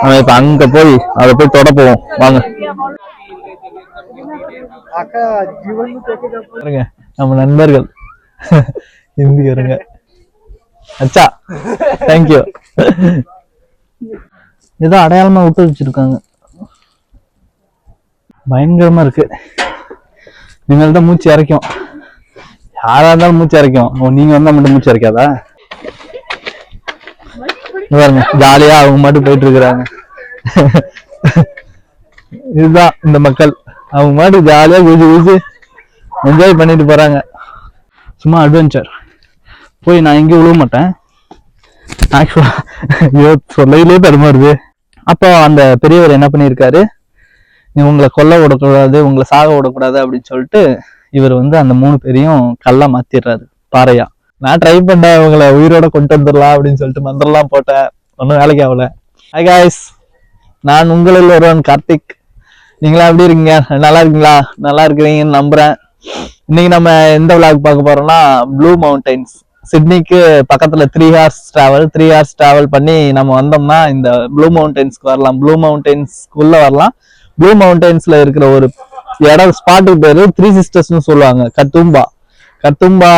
அவன் இப்ப அங்க போய் அதை போய் தொட போவோம் வாங்க. நம்ம நண்பர்கள் இந்தியருங்க. அச்சா தேங்க்யூ. ஏதோ அடையாளமா விட்டு வச்சிருக்காங்க, பயங்கரமா இருக்கு. இனிமேல் தான் மூச்சு இறைக்கும், யாரா இருந்தாலும் மூச்சு இறைக்கும். நீங்க வந்தா மட்டும் மூச்சு இறைக்காதா? பாருங்க ஜாலியா அவங்க மட்டும் போயிட்டு இருக்கிறாங்க. இதுதான் இந்த மக்கள், அவங்க மட்டும் ஜாலியா குதிச்சு குதிச்சு என்ஜாய் பண்ணிட்டு போறாங்க. சும்மா அட்வென்ச்சர். போய் நான் எங்கேயும் விழுவ மாட்டேன் ஆக்சுவலா, சொல்லையிலே தடுமாறுது. அப்போ அந்த பெரியவர் என்ன பண்ணியிருக்காரு, உங்களை கொல்ல விடக்கூடாது, உங்களை சாக விடக்கூடாது அப்படின்னு சொல்லிட்டு இவர் வந்து அந்த 3 பேரையும் கல்லா மாத்திடுறாரு, பாறையா. நான் ட்ரை பண்ணேன் இவங்களை உயிரோட கொண்டு வந்துடலாம் அப்படின்னு சொல்லிட்டு மந்திரம்லாம் போட்டேன், ஒன்றும் வேலைக்கு ஆகல. ஹாய் காய்ஸ், நான் உங்களில் ஒருவன் கார்த்திக். நீங்களா எப்படி இருக்கீங்க? நல்லா இருக்கீங்களா? நல்லா இருக்கிறீங்கன்னு நம்புறேன். இன்னைக்கு நம்ம எந்த விளாக் பார்க்க போறோம்னா, ப்ளூ மவுண்டைன்ஸ். சிட்னிக்கு பக்கத்துல 3 ஹார்ஸ் டிராவல் பண்ணி நம்ம வந்தோம்னா இந்த ப்ளூ மவுண்டைன்ஸ்க்கு வரலாம். ப்ளூ மவுண்டைன்ஸ்க்குள்ள வரலாம். ப்ளூ மவுண்டைன்ஸ்ல இருக்கிற ஒரு இடம், ஸ்பாட்டுக்கு பேரு 3 சிஸ்டர்ஸ்னு சொல்லுவாங்க. கத்தும்பா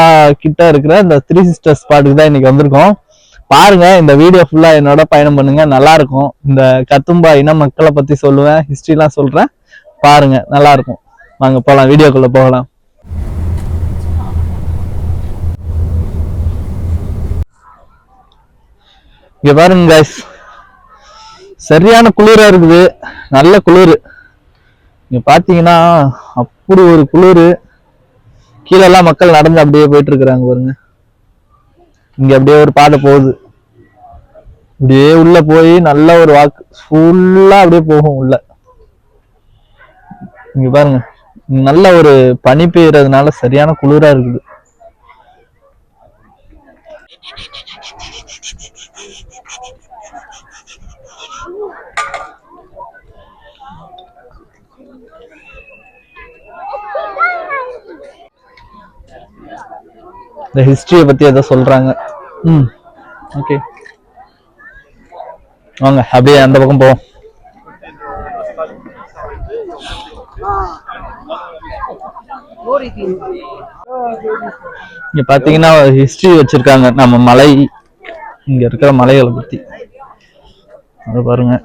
கிட்ட இருக்கிற இந்த 3 சிஸ்டர்ஸ் ஸ்பாட்டுக்கு தான் இன்னைக்கு வந்திருக்கோம். பாருங்க, இந்த வீடியோ ஃபுல்லா என்னோட பயணம் பண்ணுங்க, நல்லா இருக்கும். இந்த கத்தும்பா இன மக்களை பத்தி சொல்லுவேன், ஹிஸ்டரிலாம் சொல்றேன், பாருங்க நல்லா இருக்கும். வாங்க போலாம், வீடியோக்குள்ள போகலாம். இங்க பாருங்க கைஸ், சரியான குளிரா இருக்குது, நல்ல குளிர். இங்க பாத்தீங்கன்னா அப்படி ஒரு குளிர். கீழே எல்லாம் மக்கள் நடந்து அப்படியே போயிட்டு இருக்கிறாங்க பாருங்க. இங்க அப்படியே ஒரு பாதை போகுது, அப்படியே உள்ள போய் நல்ல ஒரு வாக்கு ஃபுல்லா அப்படியே போகும் உள்ள. இங்க பாருங்க, நல்ல ஒரு பனி பெய்யறதுனால சரியான குளிரா இருக்குது. இந்த ஹிஸ்டரியை பத்தி ஏதோ சொல்றாங்க. ஓகே வாங்க அப்படியே அந்த பக்கம் போவோம். இங்க பாத்தீங்கன்னா ஹிஸ்டரி வச்சிருக்காங்க, நம்ம மலை, இங்க இருக்கிற மலைகளை பத்தி அது பாருங்க.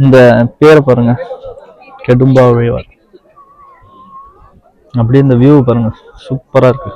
இந்த பேரை பாருங்க, கெடும்பா ரிவர். அப்படியே இந்த வியூ பாருங்க, சூப்பரா இருக்கு.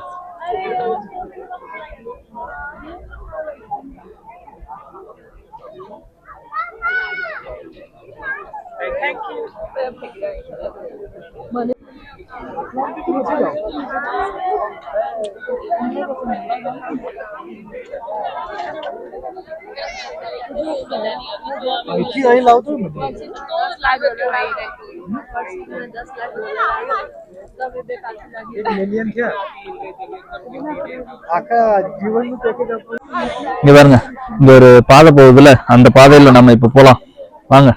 இங்க பாருங்க, இங்க ஒரு பாதை போகுதுல, அந்த பாதையில நம்ம இப்ப போலாம் வாங்க.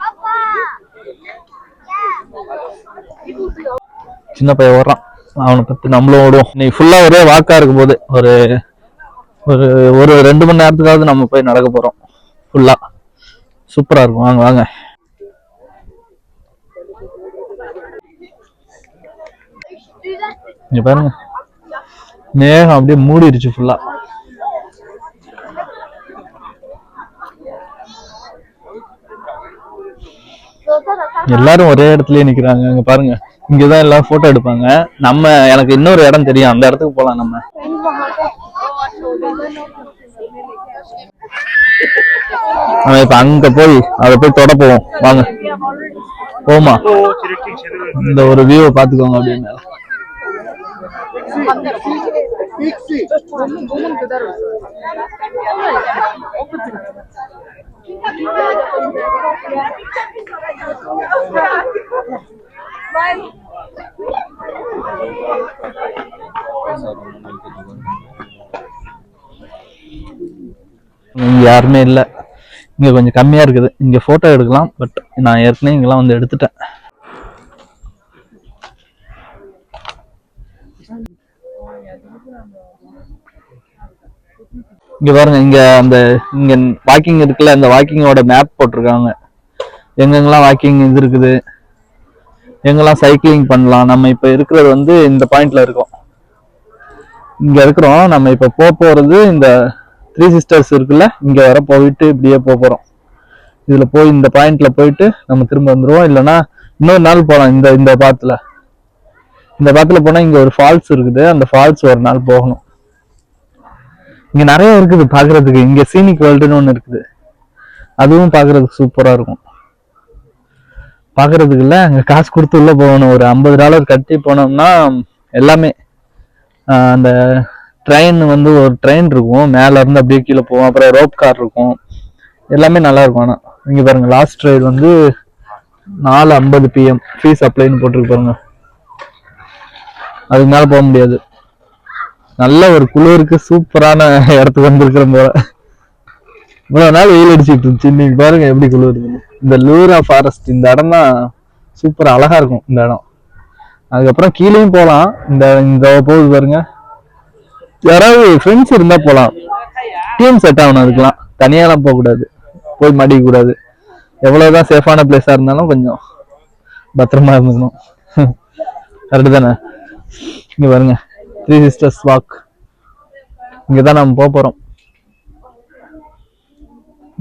சின்ன பையன் ஓடுறான், அவனை பத்தி நம்மளும் ஓடுவோம். நீ ஃபுல்லா ஒரே வாக்கா இருக்கும் போது ஒரு ஒரு 2 மணி நேரத்துக்காவது நம்ம போய் நடக்க போறோம். ஃபுல்லா சூப்பரா இருக்கும். வாங்க வாங்க. இங்க பாருங்க, மேகம் அப்படியே மூடிடுச்சு ஃபுல்லா. எல்லாரும் ஒரே இடத்துலயே நிக்கிறாங்க. இங்க பாருங்க, இங்கதான் எல்லாரும் போட்டோ எடுப்பாங்க. நம்ம எனக்கு இன்னொரு இடம் தெரியும், அந்த இடத்துக்கு போலாம் நம்ம. இப்ப அங்க போய் அதை போய் தொட போவோம் வாங்க. போமா, இந்த ஒரு வியூவை பாத்துக்கோங்க அப்படின்னு. யாருமே இல்ல, இங்க கொஞ்சம் கம்மியா இருக்குது. இங்க போட்டோ எடுக்கலாம், பட் நான் ஏற்கனவே இங்கெல்லாம் வந்து எடுத்துட்டேன். இங்க பாருங்க, இங்க வாக்கிங் இருக்குல்ல, இந்த வாக்கிங்கோட மேப் போட்டிருக்காங்க. எங்கெங்கெல்லாம் வாக்கிங் இது இருக்குது, எங்கெல்லாம் சைக்கிளிங் பண்ணலாம். நம்ம இப்ப இருக்கிறது வந்து இந்த பாயிண்ட்ல இருக்கோம். இங்க இருக்கிறோம். நம்ம இப்ப போறது இந்த த்ரீ சிஸ்டர்ஸ் இருக்குல்ல, இங்க வர போயிட்டு இப்படியே போறோம். இதுல போய் இந்த பாயிண்ட்ல போயிட்டு நம்ம திரும்ப வந்துருவோம். இல்லைன்னா இன்னொரு நாள் போகலாம். இந்த பாத்துல போனா இங்க ஒரு ஃபால்ஸ் இருக்குது. அந்த ஃபால்ஸ் ஒரு நாள் போகணும். இங்க நிறைய இருக்குது பாக்குறதுக்கு. இங்க சீனிக் வேர்ல்டுன்னு ஒண்ணு இருக்குது. அதுவும் பாக்குறதுக்கு சூப்பரா இருக்கும். பாக்குறதுக்கு இல்ல, அங்க காசு கொடுத்து உள்ள போகணும். ஒரு $50 கட்டி போனோம்னா எல்லாமே, அந்த ட்ரெயின் வந்து ஒரு ட்ரெயின் இருக்கும், மேல இருந்து அப்படியே கீழே போவோம். அப்புறம் ரோப் கார் இருக்கும். எல்லாமே நல்லா இருக்கும். ஆனா இங்க பாருங்க, லாஸ்ட் ரைடு வந்து 4:50 PM ஃபீஸ் அப்ளைன்னு போட்டிருக்கு பாருங்க. அதுக்கு மேல போக முடியாது. நல்ல ஒரு குளிருக்கு சூப்பரான இடத்துக்கு வந்திருக்கிற போல. இவ்வளவு நாள் வெயில் அடிச்சுட்டு இருந்துச்சு, இன்னைக்கு பாருங்க எப்படி குளிர். இந்த லூரா ஃபாரஸ்ட், இந்த இடம் தான் சூப்பர் அழகா இருக்கும் இந்த இடம். அதுக்கப்புறம் கீழேயும் போகலாம். இந்த போகுது பாருங்க. யாராவது ஃப்ரெண்ட்ஸ் இருந்தா போகலாம். டீம் செட் ஆகணும். அதுக்கெல்லாம் தனியாலாம் போக கூடாது, போய் மாட்டிக்க கூடாது. எவ்வளவுதான் சேஃபான பிளேஸா இருந்தாலும் கொஞ்சம் பத்திரமா இருந்துக்கணும். கரெக்டு தானே? இங்க பாருங்க, த்ரீ சிஸ்டர்ஸ் வாக். இங்கதான் நம்ம போறோம்.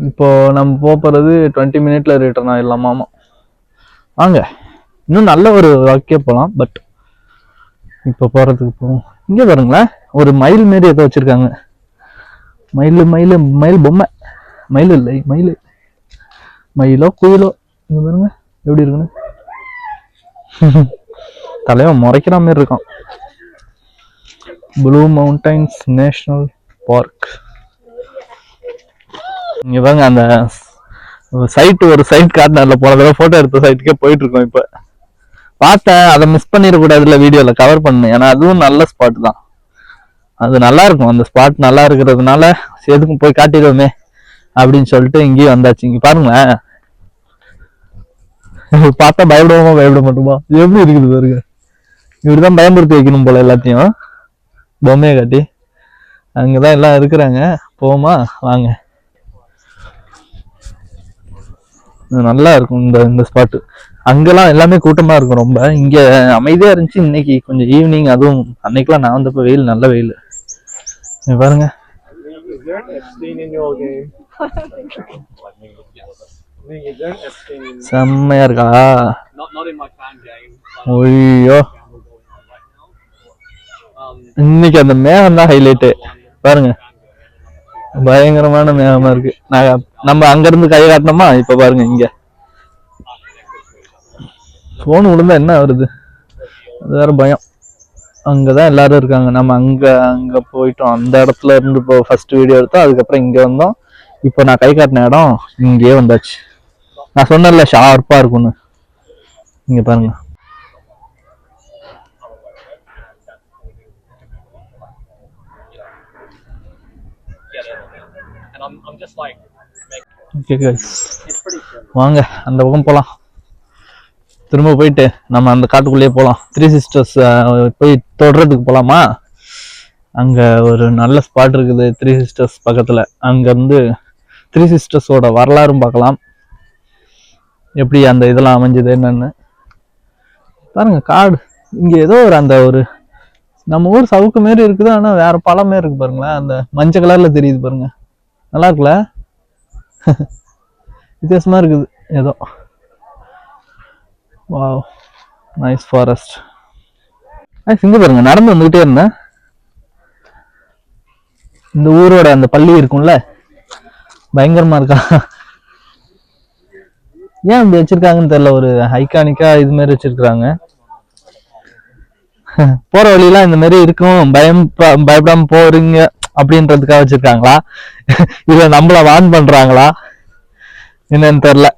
இப்போ நம்ம போறது 20 மினிட்ல ரிட்டர்ன் ஆயிடலாமாமா. வாங்க, இன்னும் நல்ல ஒரு வாக்கே போகலாம். பட் இப்போ போறதுக்கு போவோம். இங்க பாருங்களேன், ஒரு மயில் மாரி ஏதோ வச்சிருக்காங்க. மயில் பொம்மை. மயில் இல்லை, மயிலோ குயிலோ. இங்க பாருங்க எப்படி இருக்குன்னு. தலைவன் முறைக்கிற மாதிரி இருக்கான். Blue mountains national park. இங்க பாருங்க, அந்த ஒரு சைட் காட்டினார்ல, போன தடவை போட்டோ எடுத்த சைட்டுக்கே போயிட்டு இருக்கோம். இப்ப பார்த்தேன், அதை மிஸ் பண்ணிடக்கூடாதுல, வீடியோல கவர் பண்ணு. ஏன்னா அதுவும் நல்ல ஸ்பாட் தான். அது நல்லா இருக்கும். அந்த ஸ்பாட் நல்லா இருக்கிறதுனால எதுக்கும் போய் காட்டிடுவோமே அப்படின்னு சொல்லிட்டு இங்கேயும் வந்தாச்சு. இங்க பாருங்களேன், பார்த்தா பயப்பட மாட்டோமா? எப்படி இருக்குது பாருங்க. இப்படிதான் பயன்படுத்தி வைக்கணும் போல எல்லாத்தையும், பொம்மையை காட்டி. அங்கதான் எல்லாம் இருக்கிறாங்க. போமா, வாங்க. நல்லா இருக்கும் இந்த ஸ்பாட்டு. அங்கெல்லாம் எல்லாமே கூட்டமா இருக்கும் ரொம்ப. இங்க அமைதியா இருந்துச்சு. இன்னைக்கு கொஞ்சம் ஈவினிங், அதுவும் அன்னைக்கெல்லாம் நான் வந்தப்ப வெயில், நல்ல வெயில். பாருங்க, செம்மையா இருக்கா? ஐயோ, இன்னைக்கு அந்த மேகம் தான் ஹைலைட்டு. பாருங்க, பயங்கரமான மேகமா இருக்கு. நம்ம அங்க இருந்து கை காட்டினோமா, இப்ப பாருங்க இங்க போன் விழுந்தா என்ன வருது, அது வேற பயம். அங்கதான் எல்லாரும் இருக்காங்க. நம்ம அங்க போயிட்டோம். அந்த இடத்துல இருந்து இப்போ ஃபர்ஸ்ட் வீடியோ எடுத்தோம். அதுக்கப்புறம் இங்க வந்தோம். இப்போ நான் கை காட்டின இடம் இங்கே வந்தாச்சு. நான் சொன்னேன்ல ஷார்ப்பா இருக்கும்னு. இங்க பாருங்க. வாங்க, அந்த பக்கம் போலாம். திரும்ப போயிட்டு நம்ம அந்த காட்டுக்குள்ளேயே போலாம். த்ரீ சிஸ்டர்ஸ் போய் தொடுறதுக்கு போலாமா? அங்க ஒரு நல்ல ஸ்பாட் இருக்குது த்ரீ சிஸ்டர்ஸ் பக்கத்துல. அங்க இருந்து த்ரீ சிஸ்டர்ஸோட வரலாறும் பார்க்கலாம், எப்படி அந்த இதெல்லாம் அமைஞ்சது என்னன்னு. பாருங்க காடு. இங்க ஏதோ ஒரு நம்ம ஊர் சவுக்கு மாரி இருக்குது, ஆனா வேற பழம் மாரி இருக்கு பாருங்களேன். அந்த மஞ்சள் கலர்ல தெரியுது பாருங்க, நல்லா இருக்குல்ல? வித்தியாசமா இருக்குது ஏதோ. Wow, nice forest. இங்க பாருங்க, நடந்து வந்துகிட்டே இருந்தேன். இந்த ஊரோட அந்த பள்ளி இருக்கும்ல, பயங்கரமா இருக்கா. ஏன் இப்படி வச்சிருக்காங்கன்னு தெரியல. ஒரு ஐகானிக்கா இது மாதிரி வச்சிருக்காங்க. போற வழியெல்லாம் இந்த மாதிரி இருக்கும், பயப்படாம போறீங்க அப்படின்றதுக்காக வச்சிருக்காங்களா, இல்ல நம்மள வான் பண்றாங்களா என்னன்னு தெரியல.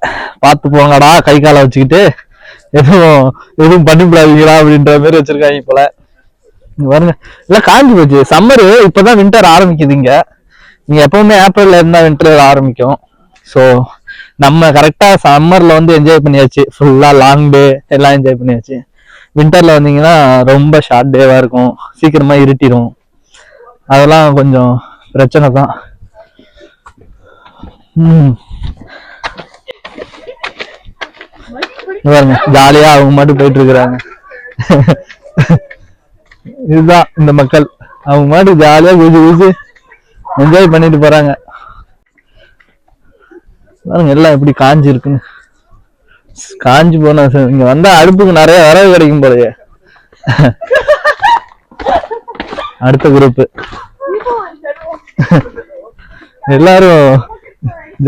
பார்த்து போங்கடா, கை காலை வச்சுக்கிட்டு எதுவும் பண்ணிவிடாதீங்களா அப்படின்ற மாதிரி வச்சிருக்காங்க போல. பாருங்க, எல்லாம் காஞ்சி போச்சு. சம்மரு இப்பதான் வின்டர் ஆரம்பிக்குது இங்க. நீங்க எப்பவுமே ஏப்ரல்ல இருந்தா வின்டர் ஆரம்பிக்கும். ஸோ நம்ம கரெக்டா சம்மர்ல வந்து என்ஜாய் பண்ணியாச்சு. ஃபுல்லா லாங் டே எல்லாம் என்ஜாய் பண்ணியாச்சு. வின்டர்ல வந்தீங்கன்னா ரொம்ப ஷார்ட் டேவா இருக்கும், சீக்கிரமா இருட்டிடும். அதெல்லாம் கொஞ்சம் பிரச்சனை தான். ஜாலியா அவங்க மட்டும் போயிட்டு இருக்கிறாங்க. இதுதான் இந்த மக்கள், அவங்க மட்டும் ஜாலியா குதிச்சு குதிச்சு என்ஜாய் பண்ணிட்டு போறாங்க. பாருங்க எல்லாம் எப்படி காஞ்சி இருக்குன்னு. காஞ்சி போன இங்க வந்தா அடுப்புக்கு நிறைய வரவு கிடைக்கும் போலயே. அடுத்த குரூப் எல்லாரும்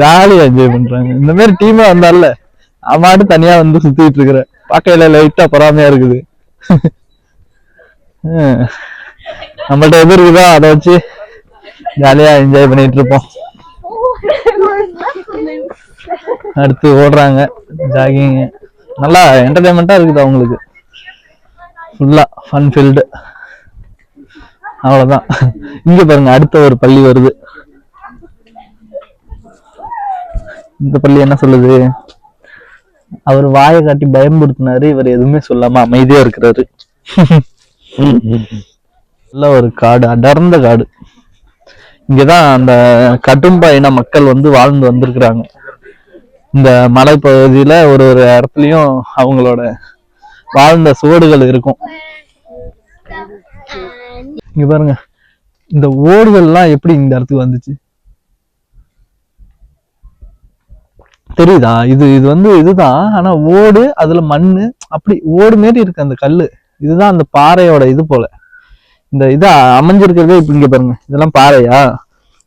ஜாலியா என்ஜாய் பண்றாங்க. இந்த மாதிரி டீமா வந்தால அம்மாட்டு தனியா வந்து சுத்திட்டு இருக்கிற பாக்கையில லைட்டா பொறாமையா இருக்குது. நம்மள்ட்ட எது இருக்குதோ அதை வச்சு ஜாலியா என்ஜாய் பண்ணிட்டு இருப்போம். அடுத்து ஓடுறாங்க, ஜாகிங், நல்லா என்டர்டைன்மெண்டா இருக்குது அவங்களுக்கு. ஃபுல்லா ஃபன் ஃபீல்டு. அவ்வளவுதான். இங்க பாருங்க அடுத்த ஒரு பள்ளி வருது. இந்த பள்ளி என்ன சொல்லுது? அவர் வாயை காட்டி பயம்படுத்தினாரு, இவர் எதுவுமே சொல்லாம அமைதியா இருக்கிறாரு. நல்ல ஒரு காடு, அடர்ந்த காடு. இங்கதான் அந்த கட்டும்பா இன மக்கள் வந்து வாழ்ந்து வந்திருக்கிறாங்க. இந்த மலைப்பகுதியில ஒரு ஒரு இடத்துலயும் அவங்களோட வாழ்ந்த சுவடுகள் இருக்கும். இங்க பாருங்க இந்த ஓடுகள் எல்லாம் எப்படி இந்த இடத்துக்கு வந்துச்சு தெரியுதா? இது இது வந்து இதுதான், ஆனா ஓடு, அதுல மண்ணு, அப்படி ஓடு மாரி இருக்கு அந்த கல்லு. இதுதான் அந்த பாறையோட இது போல. இந்த இதை அமைஞ்சிருக்கிறதே இப்ப இங்க பாருங்க, இதெல்லாம் பாறையா?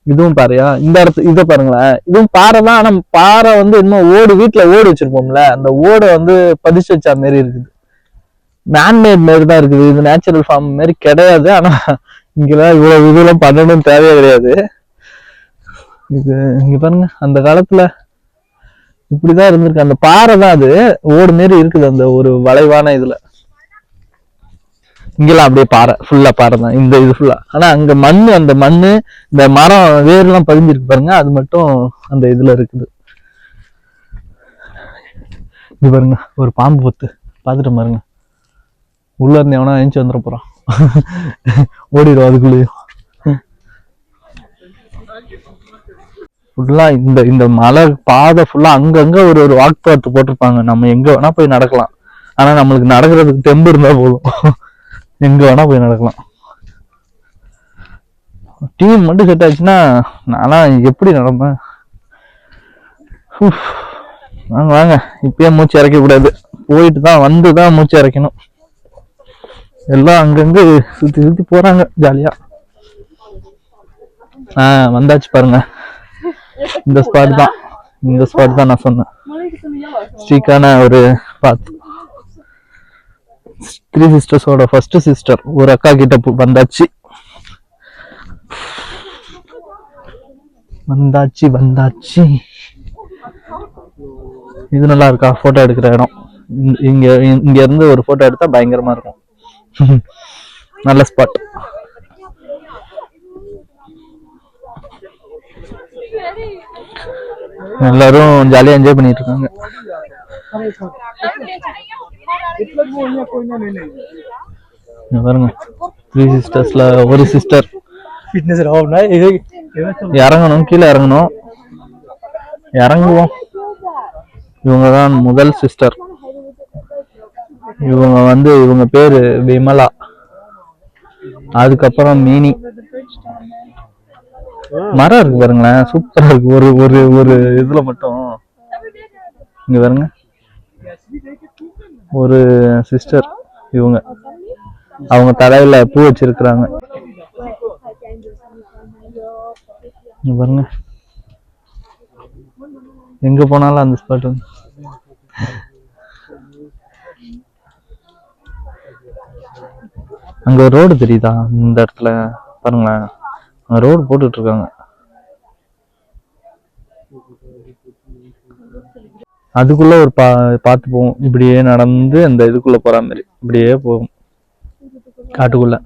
இதுவும் பாறையா? இந்த இடத்து இதை பாருங்களேன், இதுவும் பாறை தான். ஆனா பாறை வந்து இன்னும் ஓடு, வீட்டுல ஓடு வச்சிருப்போம்ல, அந்த ஓடை வந்து பதிச்சு வச்சா மாரி இருக்குது. மேன்மேட் மாரி தான் இருக்குது, இது நேச்சுரல் ஃபார்ம் மாரி கிடையாது. ஆனா இங்கெல்லாம் இவ்வளவு இதெல்லாம் பண்ணணும் தேவையே கிடையாது. இது இங்க பாருங்க அந்த காலத்துல இப்படிதான் இருந்திருக்கு. அந்த பாறை தான், அது ஓடு மாரி இருக்குது அந்த ஒரு வளைவான இதுல. இங்கெல்லாம் அப்படியே பாறை, ஃபுல்லா பாறை தான் இந்த இது ஃபுல்லா. ஆனா அங்க மண்ணு, அந்த மண்ணு இந்த மரம் வேர் எல்லாம் பதிஞ்சிருக்கு பாருங்க, அது மட்டும் அந்த இதுல இருக்குது. இது பாருங்க ஒரு பாம்பு பொத்து பாத்துட்டு பாருங்க, உள்ள இருந்து எவனா எழுந்து வந்துட போறான். ஓடிடும் அதுக்குள்ளேயும். ஃபுல்லா இந்த இந்த மலை பாதை ஃபுல்லா அங்கங்க ஒரு ஒரு வாக் பாத்து போட்டிருப்பாங்க. நம்ம எங்க வேணா போய் நடக்கலாம். ஆனா நம்மளுக்கு நடக்கிறதுக்கு தெம்பு இருந்தா போதும், எங்க வேணா போய் நடக்கலாம். டீம் மட்டும் செட் ஆச்சுன்னா நானா எப்படி நடப்பேன். வாங்க வாங்க, இப்பயே மூச்சு இறக்க கூடாது, போயிட்டு தான் வந்துதான் மூச்சு இறக்கணும். எல்லாம் அங்கங்க சுத்தி சுத்தி போறாங்க ஜாலியா. வந்தாச்சு பாருங்க, இந்த ஸ்பாட் தான், இந்த ஸ்பாட் தான் நான் சொன்னேன். ஸ்ரீக்கான ஒரு பாத். த்ரீ சிஸ்டர்ஸோட ஃபர்ஸ்ட் சிஸ்டர் ஒரு அக்கா கிட்ட வந்தாச்சு. வந்தாச்சு வந்தாச்சு. இது நல்லா இருக்கா? போட்டோ எடுக்கிற இடம். இங்க இங்க இருந்து ஒரு போட்டோ எடுத்தா பயங்கரமா இருக்கும். நல்ல ஸ்பாட். எல்லாரும் ஜாலியா என்ஜாய் பண்ணிட்டு இருக்காங்க. பாருங்க த்ரீ சிஸ்டர்ஸ்ல ஒரு சிஸ்டர் இறங்கணும், கீழே இறங்கணும், இறங்குவோம். இவங்கதான் முதல் சிஸ்டர். இவங்க வந்து இவங்க பேரு விமலா, அதுக்கப்புறம் மீனி. மரம் இருக்கு பாருங்களேன், சூப்பரா இருக்கு. ஒரு ஒரு ஒரு இதுல மட்டும் இங்க பாருங்க ஒரு சிஸ்டர், இவங்க அவங்க தலையில பூ வச்சிருக்கிறாங்க. பாருங்க எங்க போனாலும் அந்த ஸ்பாட். அங்க ஒரு ரோடு தெரியுதா? இந்த இடத்துல பாருங்களேன், ரோடு போட்டுட்டு இருக்காங்க. அதுக்குள்ள ஒரு பார்த்து போவோம், இப்படியே நடந்து அந்த இதுக்குள்ள போற மாதிரி இப்படியே போகும் காட்டுக்குள்ள.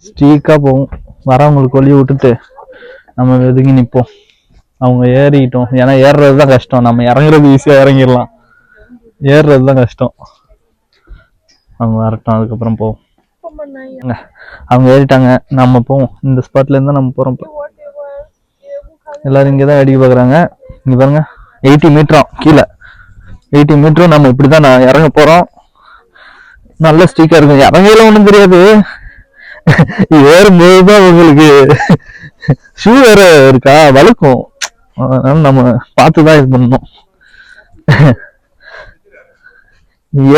ஸ்ட்ரீக்கா போகும். வரவங்களுக்கு வழி விட்டுட்டு நம்ம ஒதுங்கி நிப்போம். அவங்க ஏறிட்டோம், ஏன்னா ஏறுறதுதான் கஷ்டம். நம்ம இறங்குறது ஈஸியா இறங்கிடலாம், ஏறுறதுதான் கஷ்டம். அவங்க வரட்டும், அதுக்கப்புறம் போவோம். அவங்க ஏறிட்டாங்க, நம்ம போவோம். இந்த ஸ்பாட்ல இருந்தா நம்ம போறோம். எல்லாரும் இங்கதான் வேடிக்கை பாக்குறாங்க. இங்க பாருங்க, 80 மீட்டரும் கீழே, 80 மீட்டரும் நம்ம இப்படிதான் நான் இறங்க போறோம். நல்ல ஸ்டீக்கா இருக்கும். இறங்கையில ஒண்ணும் தெரியாது, ஏறும்போதுதான் உங்களுக்கு ஷூ வேற இருக்கா, வழுக்கும். அதனால நம்ம பார்த்துதான் இது பண்ணணும்.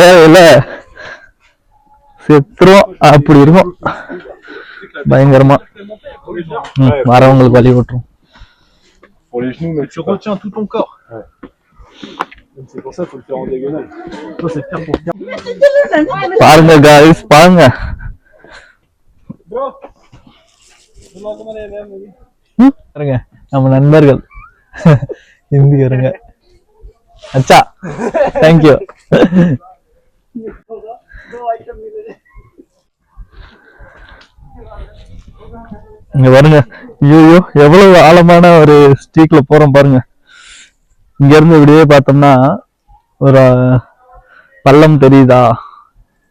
ஏல செத்துரும் அப்படி இருக்கும், பயங்கரமா. வரவங்களுக்கு வழி விட்டுரும். Tu retiens tout ton corps. Ouais. C'est pour ça qu'il faut le faire en diagonale. Toi, c'est faire pour faire. பாருங்க guys, பாருங்க. பாருங்க நம்ம நண்பர்கள் இந்தியருங்க. அச்சா, தேங்க்யூ. இங்க பாருங்க, ஐயோ எவ்வளவு ஆழமான ஒரு ஸ்ட்ரீக்ல போறோம் பாருங்க. இங்க இருந்து இப்படியே பார்த்தோம்னா ஒரு பள்ளம் தெரியுதா,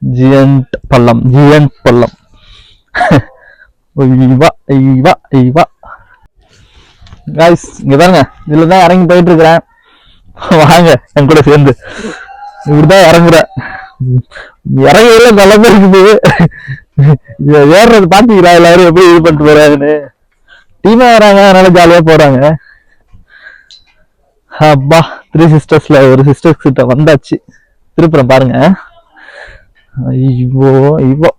ஜியன்ட் பள்ளம், ஜியன்ட் பள்ளம். காய்ஸ் இங்க பாருங்க, இதுலதான் இறங்கி போயிட்டு இருக்கிறேன். வாங்க என் கூட சேர்ந்து. இப்படிதான் இறங்குறேன். இறங்கல நல்லமே இருக்குது. ஏறுறது பாத்தீங்களா எல்லாரும் எப்படி இது பண்ணிட்டு போறாங்கன்னு. டீமா வராங்க, அதனால ஜாலியா போறாங்க. அப்பா, 3 சிஸ்டர்ஸ்ல ஒரு சிஸ்டர்ஸ் கிட்ட வந்தாச்சு. திருப்புறம் பாருங்க. ஐயோ ஐயோ,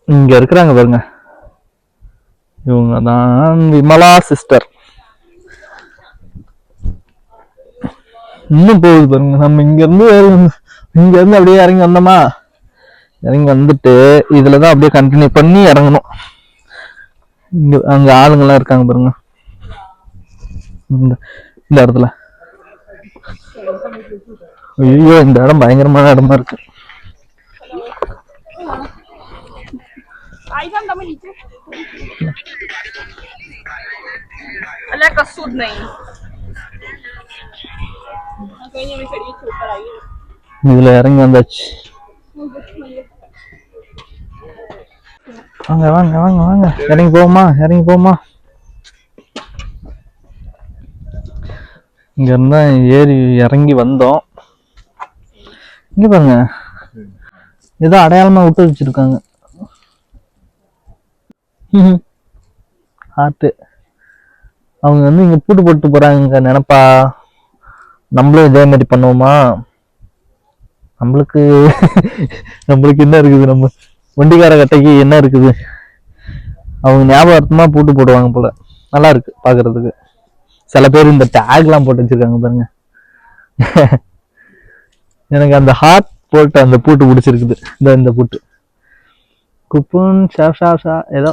இங்க இருக்கிறாங்க பாருங்க, இவங்கதான் விமலா சிஸ்டர். இன்னும் போகுது பாருங்க. நம்ம இங்க இருந்து அப்படியே இறங்கி வந்தோமா, இறங்கி வந்துட்டு இதுலதான் அப்படியே கண்டினியூ பண்ணி இறங்கணும். இங்க அங்க ஆளுங்கெல்லாம் இருக்காங்க பாருங்க, இந்த இடத்துல. ஐயோ, இந்த இடம் பயங்கரமான இடமா இருக்கு. இதுல இறங்கி வந்தாச்சு. வாங்க வாங்க வாங்க வாங்க, இறங்கி போமா, இறங்கி போமா. இங்க இருந்தா ஏறி இறங்கி வந்தோம். இங்க பாருங்க, ஏதோ அடையாளமா விட்டு வச்சிருக்காங்க. ஹார்ட். அவங்க வந்து இங்க பூட்டு போட்டு போறாங்க. நினைப்பா நம்மளும் இதே மாதிரி பண்ணுவோமா? நம்மளுக்கு என்ன இருக்குது, நம்ம வண்டிக்கார கட்டைக்கு என்ன இருக்குது? அவங்க ஞாபகார்த்தமா பூட்டு போடுவாங்க போல. நல்லா இருக்கு பாக்குறதுக்கு. சில பேர் இந்த டேக் எல்லாம் போட்டு வச்சிருக்காங்க பாருங்க. எனக்கு அந்த ஹார்ட் போட்டு அந்த பூட்டு பிடிச்சிருக்குது. இந்த பூட்டு குப்புன் ஷா ஏதோ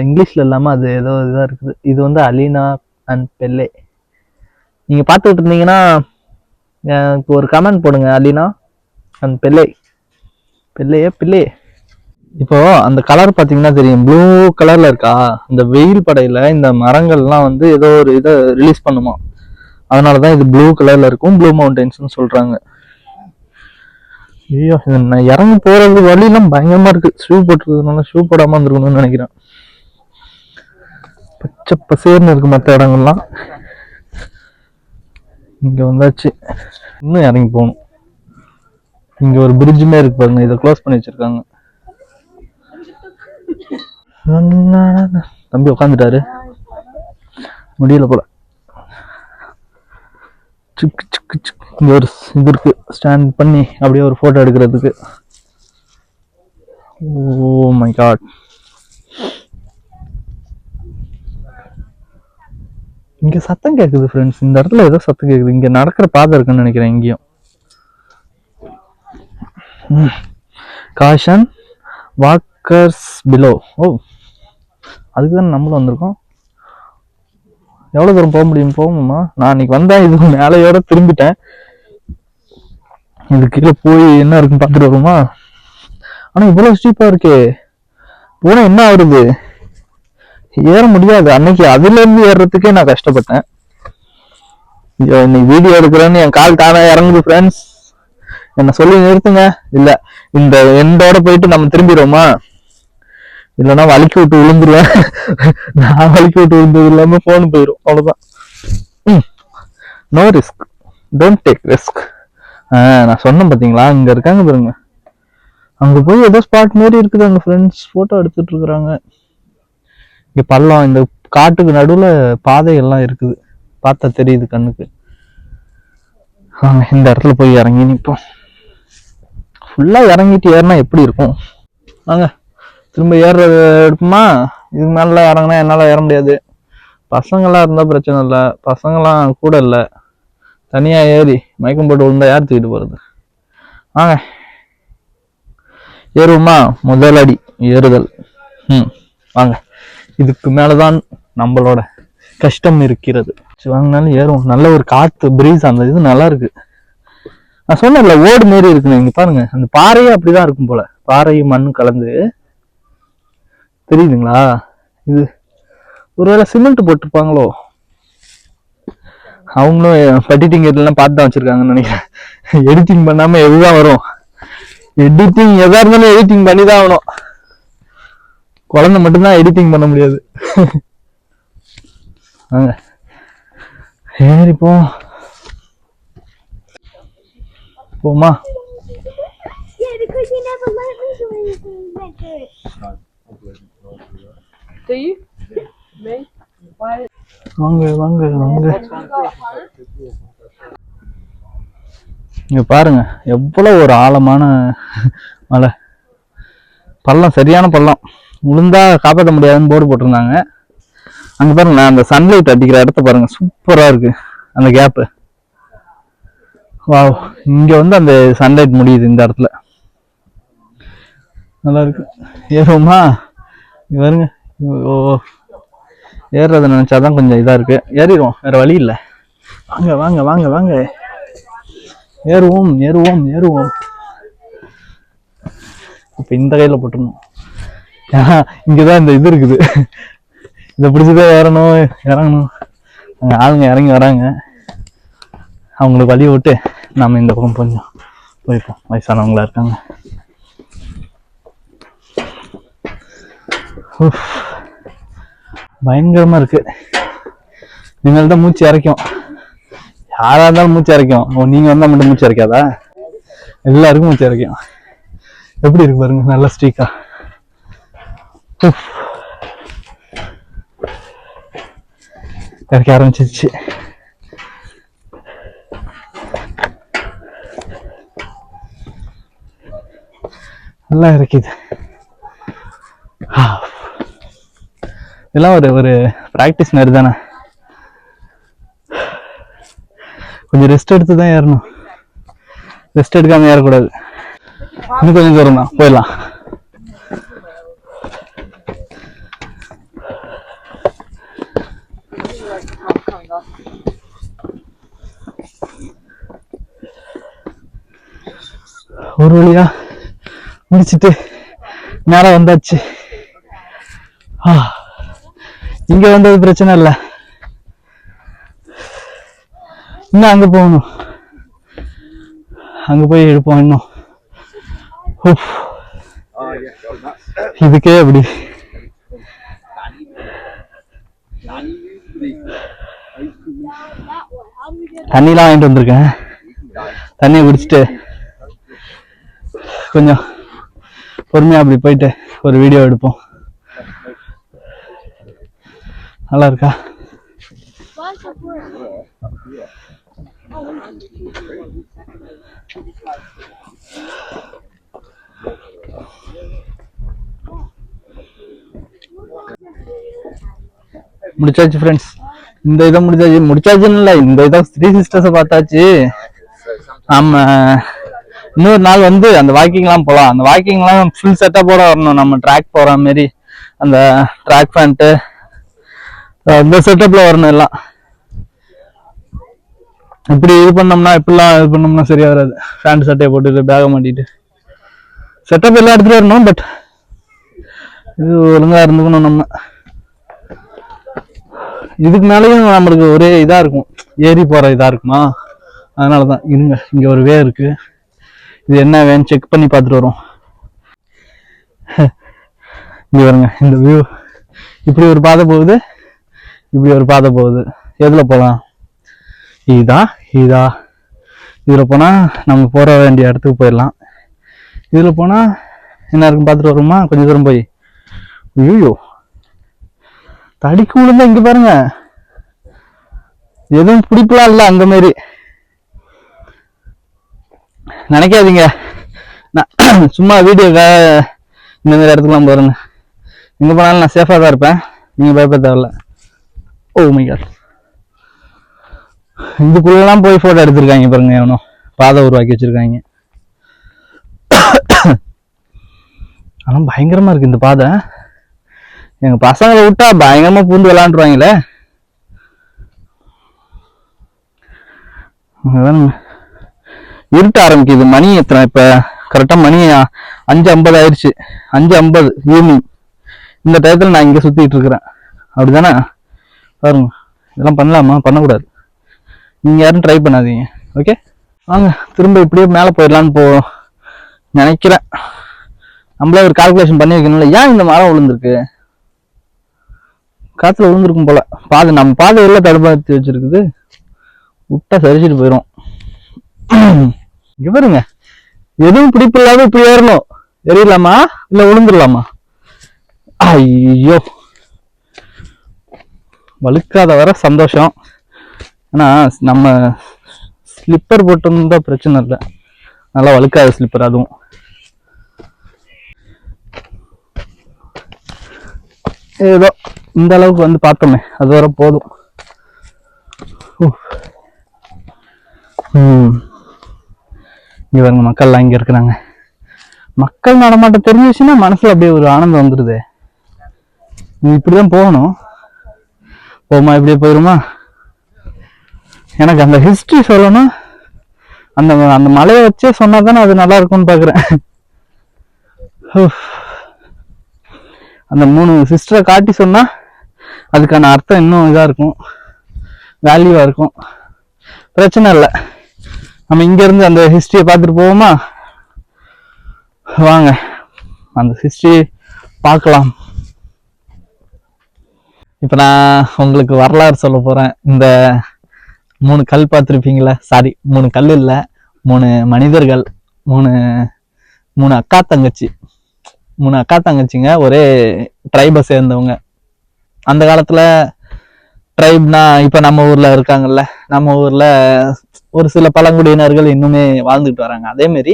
இங்கிலீஷ்ல இல்லாம அது ஏதோ இதா இருக்குது. இது வந்து அலீனா அண்ட் பெல்லே. நீங்க பாத்துக்கிட்டு இருந்தீங்கன்னா எனக்கு ஒரு கமெண்ட் போடுங்க. அலீனா அண்ட் பெல்லே, பிள்ளை. இப்போ அந்த கலர் பாத்தீங்கன்னா தெரியும், ப்ளூ கலர்ல இருக்கா. இந்த வெயில் படையில இந்த மரங்கள்லாம் வந்து ஏதோ ஒரு இதை ரிலீஸ் பண்ணுமா, அதனாலதான் இது ப்ளூ கலர்ல இருக்கும். ப்ளூ மவுண்டன்ஸ் சொல்றாங்க. ஐயோ, நான் இறங்கி போறது வழியெல்லாம் பயங்கரமா இருக்கு. ஷூ போட்டுருக்கதுனால ஷூ போடாம இருந்திருக்கணும்னு நினைக்கிறேன். பச்சை பசேர்னு இருக்கு மற்ற இடங்கள்லாம். இங்க வந்தாச்சு, இன்னும் இறங்கி போகணும். இங்க ஒரு பிரிட்ஜுமே இருக்கு பாருங்க, இதை க்ளோஸ் பண்ணி வச்சிருக்காங்க. தம்பி உட்காந்துட்டாரு, முடியல போல. இங்க ஒரு இது இருக்கு, ஸ்டாண்ட் பண்ணி அப்படியே ஒரு போட்டோ எடுக்கிறதுக்கு. Oh my God. இங்க சத்தம் கேக்குது ஃப்ரெண்ட்ஸ். இந்த இடத்துல ஏதோ சத்தம் கேக்குது. இங்க நடக்கிற பாதை இருக்குன்னு நினைக்கிறேன். இங்கேயும் காஷன் வாக்கர்ஸ் பிலோ. ஓ, அதுக்கு தான் நம்மளும் வந்திருக்கோம். எவ்வளவு தூரம் போக முடியும்? போகுமா? நான் இன்னைக்கு வந்தேன், இது மேலையோட திரும்பிட்டேன். இது கீழே போய் என்ன இருக்குன்னு பார்த்துட்டு வருமா? ஆனா இவ்வளவு ஸ்டீப்பா இருக்கே, போனா என்ன ஆகுறது? ஏற முடியாது. அன்னைக்கு அதுல இருந்து ஏறுறதுக்கே நான் கஷ்டப்பட்டேன். இன்னைக்கு வீடியோ எடுக்கிறேன்னு என் கால் தானே இறங்குது ஃப்ரெண்ட்ஸ். என்ன சொல்லி நிறுத்துங்க. இல்ல இந்த எண்டோட போயிட்டு நம்ம திரும்பிடுவோமா, இல்லைன்னா வலிக்கி விட்டு விழுந்துருவேன். நான் வலிக்கி விட்டு விழுந்தது இல்லாம போன் போயிடும், அவ்வளவுதான். No risk, don't take risk. நான் சொன்னேன் பாத்தீங்களா, இங்க இருக்காங்க பாருங்க. அங்க போய் ஏதோ ஸ்பாட் மாரி இருக்குது, அங்க ஃப்ரெண்ட்ஸ் போட்டோ எடுத்துட்டு இருக்கிறாங்க. இங்க பள்ளம், இந்த காட்டுக்கு நடுவுல பாதை எல்லாம் இருக்குது, பார்த்தா தெரியுது கண்ணுக்கு. இந்த இடத்துல போய் இறங்கி நிற்போம். ஃபுல்லா இறங்கிட்டு ஏறினா எப்படி இருக்கும்? வாங்க திரும்ப ஏறுறது எடுப்போமா. இதுக்கு மேல இறங்கினா என்னால ஏற முடியாது. பசங்களாம் இருந்தா பிரச்சனை இல்லை, பசங்களாம் கூட இல்லை. தனியா ஏறி மயக்கம் போட்டு விழுந்தா யார் தூக்கிட்டு போறது? வாங்க ஏறுவோமா. முதல் அடி ஏறுதல். வாங்க, இதுக்கு மேலதான் நம்மளோட கஷ்டம் இருக்கிறது. வாங்கினாலும் ஏறும். நல்ல ஒரு காத்து பிரீஸ், அந்த இது நல்லா இருக்கு. நான் சொன்னேன்ல ஓடு மாரி இருக்குன்னு, இங்க பாருங்க. அந்த பாறையே அப்படிதான் இருக்கும் போல, பாறையும் மண்ணும் கலந்து. தெரியுதுங்களா? இது ஒருவேளை சிமெண்ட் போட்டிருப்பாங்களோ. அவங்களும் எடிட்டிங் எல்லாம் பார்த்து தான் வச்சிருக்காங்கன்னு நினைக்கிறேன். எடிட்டிங் பண்ணாம எதுதான் வரும்? எடிட்டிங் எதா இருந்தாலும் எடிட்டிங் பண்ணி தான் ஆகணும். குழந்தை மட்டும்தான் எடிட்டிங் பண்ண முடியாது. வாங்க ஏறிப்போம். போமா. வாங்க வாங்க வாங்க. இங்க பாருங்க எவ்வளவு ஒரு ஆழமான மலை. பள்ளம், சரியான பள்ளம். விழுந்தா காப்பாற்ற முடியாதுன்னு போர்டு போட்டிருந்தாங்க. அங்க பாருங்க, அந்த சன்லைட் அடிக்கிற இடத்த பாருங்க, சூப்பரா இருக்கு அந்த கேப்பு. வாவ், இங்க வந்து அந்த சன்லைட் முடியுது இந்த இடத்துல, நல்லா இருக்கு. ஏறுவோமா? இங்க பாருங்க. ஓ, ஏறுறத நினைச்சாதான் கொஞ்சம் இதா இருக்கு. ஏறிடுவோம், வேற வழி இல்லை. வாங்க வாங்க வாங்க வாங்க, ஏறுவோம் ஏறுவோம் ஏறுவோம். இப்ப இந்த கையில போட்டுருணும், ஏன்னா இங்கதான் இந்த இது இருக்குது. இதை பிடிச்சதான் ஏறணும், இறங்கணும். அங்க ஆளுங்க இறங்கி வராங்க, அவங்களுக்கு வழி விட்டு நாம இந்த பக்கம் கொஞ்சம் போய்ப்போம். வயசானவங்களா இருக்காங்க. பயங்கரமா இருக்கு. நீங்கள்தான் மூச்சு இறைக்கும், யாரா இருந்தாலும் மூச்சு இறைக்கும். நீங்க வந்தா மட்டும் மூச்சு இறைக்காதா? எல்லாருக்கும் மூச்சு இறைக்கும். எப்படி இருக்கு பாருங்க, நல்லா ஸ்ட்ரீக்கா. இறக்க ஆரம்பிச்சிருச்சு. நல்லா இறக்கிது. இதெல்லாம் ஒரு பிராக்டிஸ் மாதிரி தானே. கொஞ்சம் ரெஸ்ட் எடுத்து தான் ஏறணும், ரெஸ்ட் எடுக்காம ஏறக்கூடாது. இன்னும் கொஞ்சம் தூரம் தான், போயிடலாம். ஒரு வழியா முடிச்சுட்டு நேரம் வந்தாச்சு. இங்க வந்தது பிரச்சனை இல்லை, இன்னும் அங்க போகணும். அங்க போய் எடுப்போம் இன்னும். இதுக்கே அப்படி தண்ணிலாம் வாங்கிட்டு வந்திருக்கேன். தண்ணியை குடிச்சிட்டு கொஞ்சம் பொறுமையா அப்படி போயிட்டு ஒரு வீடியோ எடுப்போம். நல்லா இருக்கா? முடிச்சாச்சு ஃப்ரெண்ட்ஸ். இந்த இதை முடிச்சாச்சுன்னு இல்லை, இந்த இதை த்ரீ சிஸ்டர்ஸை பார்த்தாச்சு. ஆமா, இன்னொரு நாள் வந்து அந்த வாக்கிங்லாம் போகலாம். அந்த வாக்கிங்லாம் ஃபுல் செட்டப்போட வரணும். நம்ம ட்ராக் போகிற மாரி அந்த ட்ராக் பேண்ட்டு அந்த செட்டப்ல வரணும் எல்லாம். இப்படி இது பண்ணோம்னா, இப்படிலாம் இது பண்ணோம்னா சரியா வராது. பேண்ட் சட்டையை போட்டுட்டு பேக மாட்டிட்டு செட்டப் எல்லாம் எடுத்துட்டு வரணும். பட் இது ஒழுங்கா இருந்துக்கணும். நம்ம இதுக்கு மேலேயும் நம்மளுக்கு ஒரே இதா இருக்கும், ஏறி போற இதா இருக்குமா. அதனாலதான் இருங்க, இங்க ஒரு வே இருக்கு, இது என்ன வேணும் செக் பண்ணி பார்த்துட்டு வரும். இங்க பாருங்க இந்த வியூ. இப்படி ஒரு பாதை போகுது, இப்படி ஒரு பாதை போகுது. எதுல போகலாம்? இதா இதுல போனா நம்ம போற வேண்டிய இடத்துக்கு போயிடலாம். இதுல போனா என்ன இருக்குன்னு பார்த்துட்டு வருமா? கொஞ்சம் தூரம் போய் ஐயோ தடிக்கு விழுந்தா இங்க பாருங்க, எதுவும் பிடிக்கலாம் இல்ல. அந்த மாதிரி நினைக்காதீங்க, நான் சும்மா வீடியோக்காக இந்த மாதிரி இடத்துக்குலாம் பாருங்க. எங்க போனாலும் நான் சேஃபா தான் இருப்பேன், நீங்க பயப்பட தேவையில்ல. ஓ மை காட், இதுக்குள்ளலாம் போய் போட்டோ எடுத்திருக்காங்க பாருங்க, எவனோ பாதை உருவாக்கி வச்சிருக்காங்க. ஆனா பயங்கரமா இருக்கு இந்த பாதை. எங்க பசங்களை விட்டா பயங்கரமா பூந்து விளையாண்டுருவாங்களே. இருட்ட ஆரம்பிக்குது. மணி எத்தனை இப்ப? கரெக்டா மணி 5:50 ஆயிடுச்சு. 5:50 ஈவினிங். இந்த டயத்துல நான் இங்க சுத்திட்டு இருக்கிறேன், அப்படிதானே? பாருங்க, இதெல்லாம் பண்ணலாமா? பண்ணக்கூடாது. நீங்க யாரும் ட்ரை பண்ணாதீங்க. ஓகே, வாங்க திரும்ப இப்படியே மேல போயிடலான்னு நினைக்கிறேன். நம்மளே ஒரு கால்குலேஷன் பண்ணி வைக்கணும்ல. ஏன் இந்த மரம் விழுந்திருக்கு? காத்துல விழுந்திருக்கும் போல. பாதை நம்ம பாதை எல்லாம் தடுப்பாத்தி வச்சிருக்குது, விட்டா சரிச்சிட்டு போயிடும். இங்க பாருங்க, எதுவும் பிடிப்பு இல்லாம இப்படி ஏறணும். எறியலாமா இல்ல விழுந்துடலாமா? ஐயோ, வழுக்காத வர சந்தோஷம். ஆனா நம்ம ஸ்லிப்பர் போட்டிருந்தா பிரச்சனை இல்லை, நல்லா வழுக்காத ஸ்லிப்பர். அதுவும் ஏதோ இந்த அளவுக்கு வந்து பார்த்தோமே, அது வர போதும். இங்க பாருங்க, மக்கள்லாம் இங்க இருக்கிறாங்க. மக்கள் நடமாட்டம் தெரிஞ்சிச்சுன்னா மனசுல அப்படியே ஒரு ஆனந்தம் வந்துடுது. நீ இப்படிதான் போகணும். போமா, இப்படியே போயிருமா? எனக்கு அந்த ஹிஸ்டரி சொல்லணும். அந்த அந்த மலையை வச்சே சொன்னா தானே அது நல்லா இருக்கும்னு பாக்குறேன். அந்த 3 சிஸ்டரை காட்டி சொன்னா அதுக்கான அர்த்தம் இன்னும் இதா இருக்கும், வேல்யூவா இருக்கும். பிரச்சனை இல்லை, நம்ம இங்க இருந்து அந்த ஹிஸ்டரியை பார்த்துட்டு போவோமா? வாங்க அந்த ஹிஸ்டரி பார்க்கலாம். இப்ப நான் உங்களுக்கு வரலாறு சொல்ல போறேன். இந்த 3 கல் பார்த்துருப்பீங்களா? சாரி, 3 கல் இல்ல, 3 மனிதர்கள், 3 அக்கா தங்கச்சி. 3 அக்கா தங்கச்சிங்க, ஒரே ட்ரைபை சேர்ந்தவங்க. அந்த காலத்துல ட்ரைப்னா இப்ப நம்ம ஊர்ல இருக்காங்கல்ல, நம்ம ஊர்ல ஒரு சில பழங்குடியினர்கள் இன்னுமே வாழ்ந்துட்டு வராங்க. அதே மாதிரி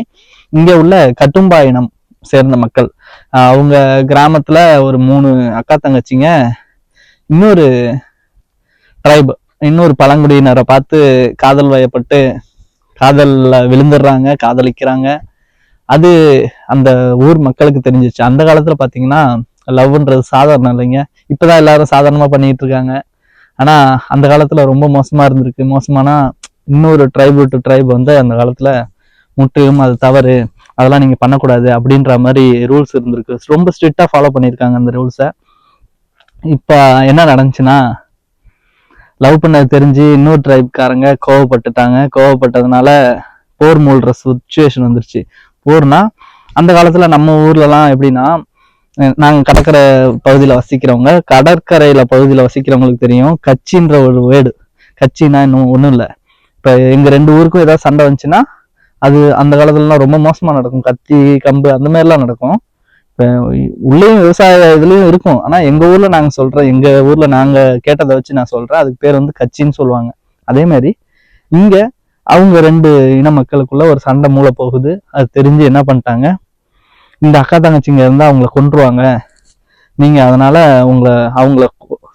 இங்க உள்ள கட்டும்பா இனம் சேர்ந்த மக்கள், அவங்க கிராமத்துல ஒரு 3 அக்கா தங்கச்சிங்க இன்னொரு ட்ரைப், இன்னொரு பழங்குடியினரை பார்த்து காதல் வயப்பட்டு காதல்ல விழுந்துடுறாங்க, காதலிக்கிறாங்க. அது அந்த ஊர் மக்களுக்கு தெரிஞ்சிச்சு. அந்த காலத்துல பாத்தீங்கன்னா லவ்ன்றது சாதாரணம் இல்லைங்க. இப்பதான் எல்லாரும் சாதாரணமா பண்ணிட்டு இருக்காங்க. ஆனா அந்த காலத்துல ரொம்ப மோசமா இருந்திருக்கு. மோசமானா இன்னொரு ட்ரைப் டு ட்ரைப் வந்து அந்த காலத்துல முற்றிலும் அது தவறு, அதெல்லாம் நீங்க பண்ணக்கூடாது அப்படின்ற மாதிரி ரூல்ஸ் இருந்திருக்கு. ரொம்ப ஸ்ட்ரிக்டா ஃபாலோ பண்ணியிருக்காங்க அந்த ரூல்ஸை. இப்ப என்ன நடந்துச்சுன்னா, லவ் பண்ணது தெரிஞ்சு இன்னொரு ட்ரைப்காரங்க கோவப்பட்டுட்டாங்க. கோவப்பட்டதுனால போர் மூழ்கிற சுச்சுவேஷன் வந்துருச்சு. போர்னா அந்த காலத்துல நம்ம ஊர்ல எல்லாம் எப்படின்னா, நாங்க கடற்கரை பகுதியில வசிக்கிறவங்க, கடற்கரையில பகுதியில வசிக்கிறவங்களுக்கு தெரியும் கட்சின்ற ஒரு வேர்டு. கட்சின்னா இன்னும் ஒண்ணும் இல்லை. இப்ப எங்க 2 ஊருக்கும் ஏதாவது சண்டை வந்துச்சுன்னா அது அந்த காலத்துலலாம் ரொம்ப மோசமா நடக்கும். கத்தி கம்பு அந்த மாதிரி எல்லாம் நடக்கும். இப்ப உள்ளேயும் விவசாய இதுலயும் இருக்கும். ஆனா எங்க ஊர்ல நாங்க சொல்றேன், எங்க ஊர்ல நாங்க கேட்டதை வச்சு நான் சொல்றேன், அதுக்கு பேர் வந்து கட்சின்னு சொல்லுவாங்க. அதே மாதிரி இங்க அவங்க 2 இன மக்களுக்குள்ள ஒரு சண்டை மூளை போகுது. அது தெரிஞ்சு என்ன பண்ணிட்டாங்க, இந்த அக்கா தங்கச்சிங்க இருந்தா அவங்கள கொன்றுவாங்க, நீங்க அதனால அவங்கள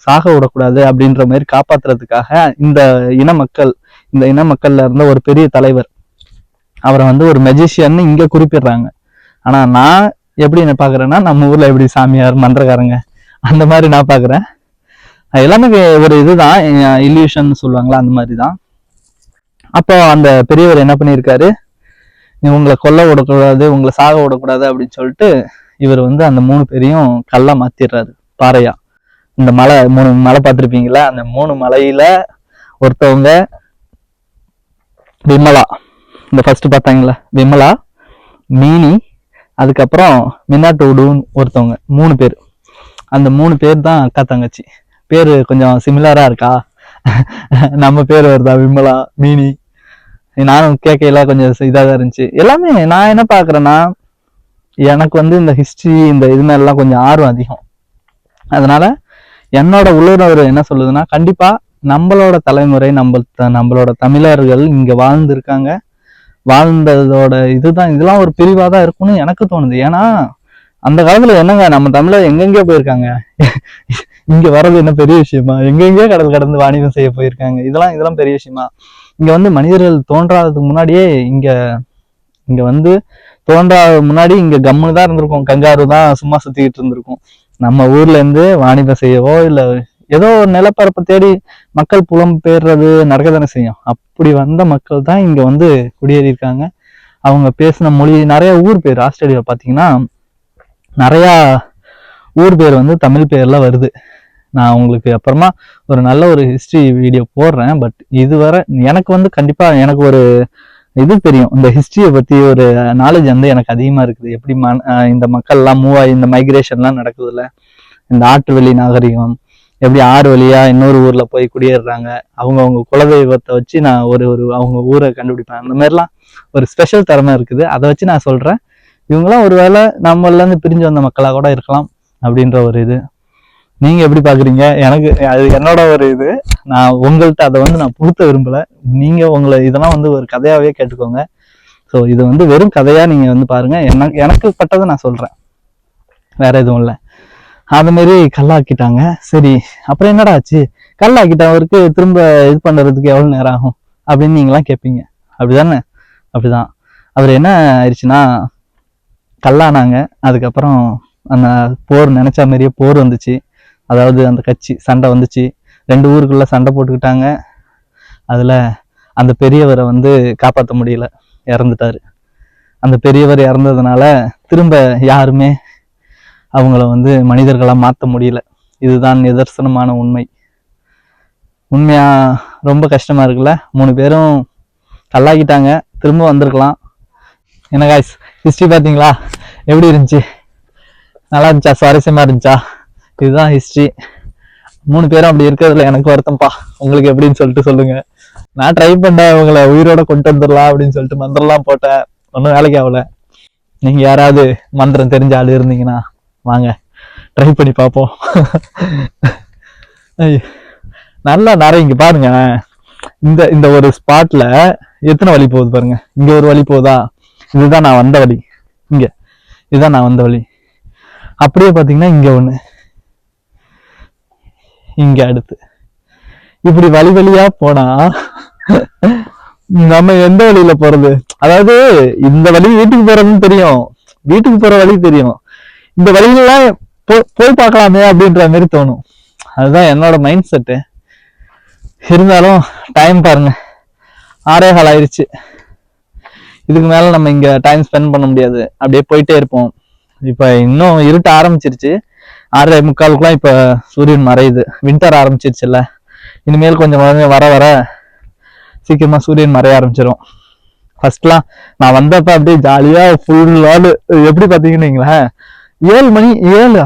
சாக விடக்கூடாது அப்படின்ற மாதிரி காப்பாத்துறதுக்காக இந்த இன மக்கள்ல இருந்த ஒரு பெரிய தலைவர், அவரை வந்து ஒரு மெஜிஷியன் இங்க குறிப்பிடுறாங்க. ஆனா நான் எப்படி என்ன பாக்குறேன்னா, நம்ம ஊர்ல எப்படி சாமியார் மந்திரக்காரங்க அந்த மாதிரி நான் பாக்குறேன். எல்லாமே ஒரு இதுதான், இல்யூஷன் சொல்லுவாங்களா, அந்த மாதிரிதான். அப்போ அந்த பெரியவர் என்ன பண்ணியிருக்காரு, உங்களை கொல்ல விடக்கூடாது, உங்களை சாக விடக்கூடாது அப்படின்னு சொல்லிட்டு இவர் வந்து அந்த 3 பேரையும் கல்லா மாத்திடுறாரு, பாறையா. இந்த மலை 3 மலை பார்த்துருப்பீங்களா, அந்த 3 மலையில ஒருத்தவங்க விமலா, இந்த ஃபர்ஸ்ட் பார்த்தாங்களா விமலா, மீனி, அதுக்கப்புறம் மின்னாட்டோடுன்னு ஒருத்தவங்க, 3 பேர். அந்த 3 பேர் தான் அக்கா தங்கச்சி. பேரு கொஞ்சம் சிமிலரா இருக்கா? நம்ம பேர் வருதா, விமலா, மீனி. நானும் கேட்கல கொஞ்சம் இதாக தான் இருந்துச்சு. எல்லாமே நான் என்ன பாக்குறேன்னா, எனக்கு வந்து இந்த ஹிஸ்டரி இந்த இது மாதிரிலாம் கொஞ்சம் ஆர்வம் அதிகம். அதனால என்னோட உள்ளுணர்வு என்ன சொல்லுதுன்னா, கண்டிப்பா நம்மளோட தலைமுறை, நம்மளோட தமிழர்கள் இங்க வாழ்ந்திருக்காங்க. வாழ்ந்ததோட இதெல்லாம் ஒரு பிரிவா தான் இருக்கும்னு எனக்கு தோணுது. ஏன்னா அந்த காலத்துல என்னங்க நம்ம தமிழர் எங்கெங்கயோ போயிருக்காங்க. இங்க வர்றது என்ன பெரிய விஷயமா? எங்கெங்கயோ கடல் கடந்து வாணிபம் செய்ய போயிருக்காங்க. இதெல்லாம் பெரிய விஷயமா? இங்க வந்து மனிதர்கள் தோன்றாததுக்கு முன்னாடியே இங்க வந்து தோன்றாத முன்னாடி இங்க கம்முன்னு தான் இருந்திருக்கும். கங்காரு தான் சும்மா சுத்திக்கிட்டு இருந்திருக்கும். நம்ம ஊர்ல இருந்து வாணிபம் செய்யவோ இல்ல ஏதோ ஒரு நிலப்பரப்பை தேடி மக்கள் புலம்பெயர்றது நடக்கத்தானே செய்யும். அப்படி வந்த மக்கள் தான் இங்க வந்து குடியேறி இருக்காங்க. அவங்க பேசின மொழி நிறைய ஊர் பேர் ஆஸ்திரேலியா பாத்தீங்கன்னா நிறைய ஊர் பேர் வந்து தமிழ் பேர்ல வருது. நான் உங்களுக்கு அப்புறமா ஒரு நல்ல ஒரு ஹிஸ்டரி வீடியோ போடுறேன். பட் இதுவரை எனக்கு வந்து கண்டிப்பா எனக்கு ஒரு இது தெரியும், இந்த ஹிஸ்டரியை பத்தி ஒரு நாலேஜ் வந்து எனக்கு அதிகமா இருக்குது. எப்படி இந்த மக்கள் எல்லாம் மூவ் ஆகி இந்த மைக்ரேஷன் எல்லாம் நடக்குது இல்ல, இந்த ஆட்டு வழி நாகரிகம் எப்படி ஆறு வழியா இன்னொரு ஊர்ல போய் குடியேறாங்க, அவங்க குலதெய்வத்தை வச்சு நான் ஒரு அவங்க ஊரை கண்டுபிடிப்பேன். அந்த மாதிரிலாம் ஒரு ஸ்பெஷல் திறமை இருக்குது. அதை வச்சு நான் சொல்றேன், இவங்கெல்லாம் ஒருவேளை நம்மள இருந்து பிரிஞ்சு வந்த மக்களா கூட இருக்கலாம் அப்படின்ற ஒரு இது. நீங்க எப்படி பாக்குறீங்க? எனக்கு அது என்னோட ஒரு இது. நான் உங்கள்கிட்ட அதை வந்து நான் புகுத்த விரும்பல. நீங்க உங்களை இதெல்லாம் வந்து ஒரு கதையாவே கேட்டுக்கோங்க. ஸோ இது வந்து வெறும் கதையா நீங்க வந்து பாருங்க. எனக்கு பட்டதை நான் சொல்றேன், வேற எதுவும் இல்லை. அது மாதிரி கல்லாக்கிட்டாங்க. சரி, அப்புறம் என்னடா ஆச்சு? கல்லாக்கிட்டவருக்கு திரும்ப இது பண்றதுக்கு எவ்வளவு நேரம் ஆகும் அப்படின்னு நீங்களாம் கேட்பீங்க. அப்படிதானே? அப்படிதான். அவர் என்ன ஆயிடுச்சுன்னா, கல்லானாங்க. அதுக்கப்புறம் அந்த போர் நினைச்ச மாதிரியே போர் வந்துச்சு. அதாவது அந்த கட்சி சண்டை வந்துச்சு. 2 ஊருக்குள்ள சண்டை போட்டுக்கிட்டாங்க. அதுல அந்த பெரியவரை வந்து காப்பாற்ற முடியல, இறந்துட்டாரு. அந்த பெரியவர் இறந்ததுனால திரும்ப யாருமே அவங்கள வந்து மனிதர்களா மாற்ற முடியல. இதுதான் நிதர்சனமான உண்மை. உண்மையா ரொம்ப கஷ்டமா இருக்குல்ல. 3 பேரும் கல்லாக்கிட்டாங்க, திரும்ப வந்திருக்கலாம். என்ன காய்ஸ், ஹிஸ்டரி பாத்தீங்களா எப்படி இருந்துச்சு? நல்லா இருந்துச்சா? சுவாரஸ்யமா இருந்துச்சா? இதுதான் ஹிஸ்டரி. 3 பேரும் அப்படி இருக்கிறதுல எனக்கு வருத்தம்ப்பா. உங்களுக்கு எப்படின்னு சொல்லிட்டு சொல்லுங்க. நான் ட்ரை பண்ணேன் உங்களை உயிரோட கொண்டு வந்துடலாம் அப்படின்னு சொல்லிட்டு மந்திரம்லாம் போட்டேன், ஒன்றும் வேலைக்கு ஆகல. நீங்க யாராவது மந்திரம் தெரிஞ்ச ஆள் இருந்தீங்கன்னா வாங்க, ட்ரை பண்ணி பார்ப்போம். நல்லா நிறைய இங்க பாருங்க, இந்த ஒரு ஸ்பாட்ல எத்தனை வழி போகுது பாருங்க. இங்க ஒரு வழி போகுதா? இதுதான் நான் வந்த வழி. இதுதான் நான் வந்த வழி. அப்படியே பாத்தீங்கன்னா இங்க ஒண்ணு, இங்க அடுத்து, இப்படி வழி வழியா போனா நம்ம எந்த வழியில போறது? அதாவது இந்த வழி வீட்டுக்கு போறதுன்னு தெரியும், வீட்டுக்கு போற வழி தெரியும், இந்த வழியெல்லாம் போய் பார்க்கலாமே அப்படின்ற மாதிரி தோணும். அதுதான் என்னோட மைண்ட் செட்டு. இருந்தாலும் டைம் பாருங்க, 6:15 ஆயிடுச்சு. இதுக்கு மேல நம்ம இங்க டைம் ஸ்பெண்ட் பண்ண முடியாது. அப்படியே போயிட்டே இருப்போம். இப்ப இன்னும் இருட்ட ஆரம்பிச்சிருச்சு. 6:45 இப்ப சூரியன் மறையுது. வின்டர் ஆரம்பிச்சிருச்சுல்ல, இனிமேல் கொஞ்சம் வர வர சீக்கிரமா சூரியன் மறைய ஆரம்பிச்சிடும். ஃபர்ஸ்ட்லாம் நான் வந்தப்ப அப்படியே ஜாலியா ஃபுல் நாள் எப்படி பாத்தீங்கன்னா 7:50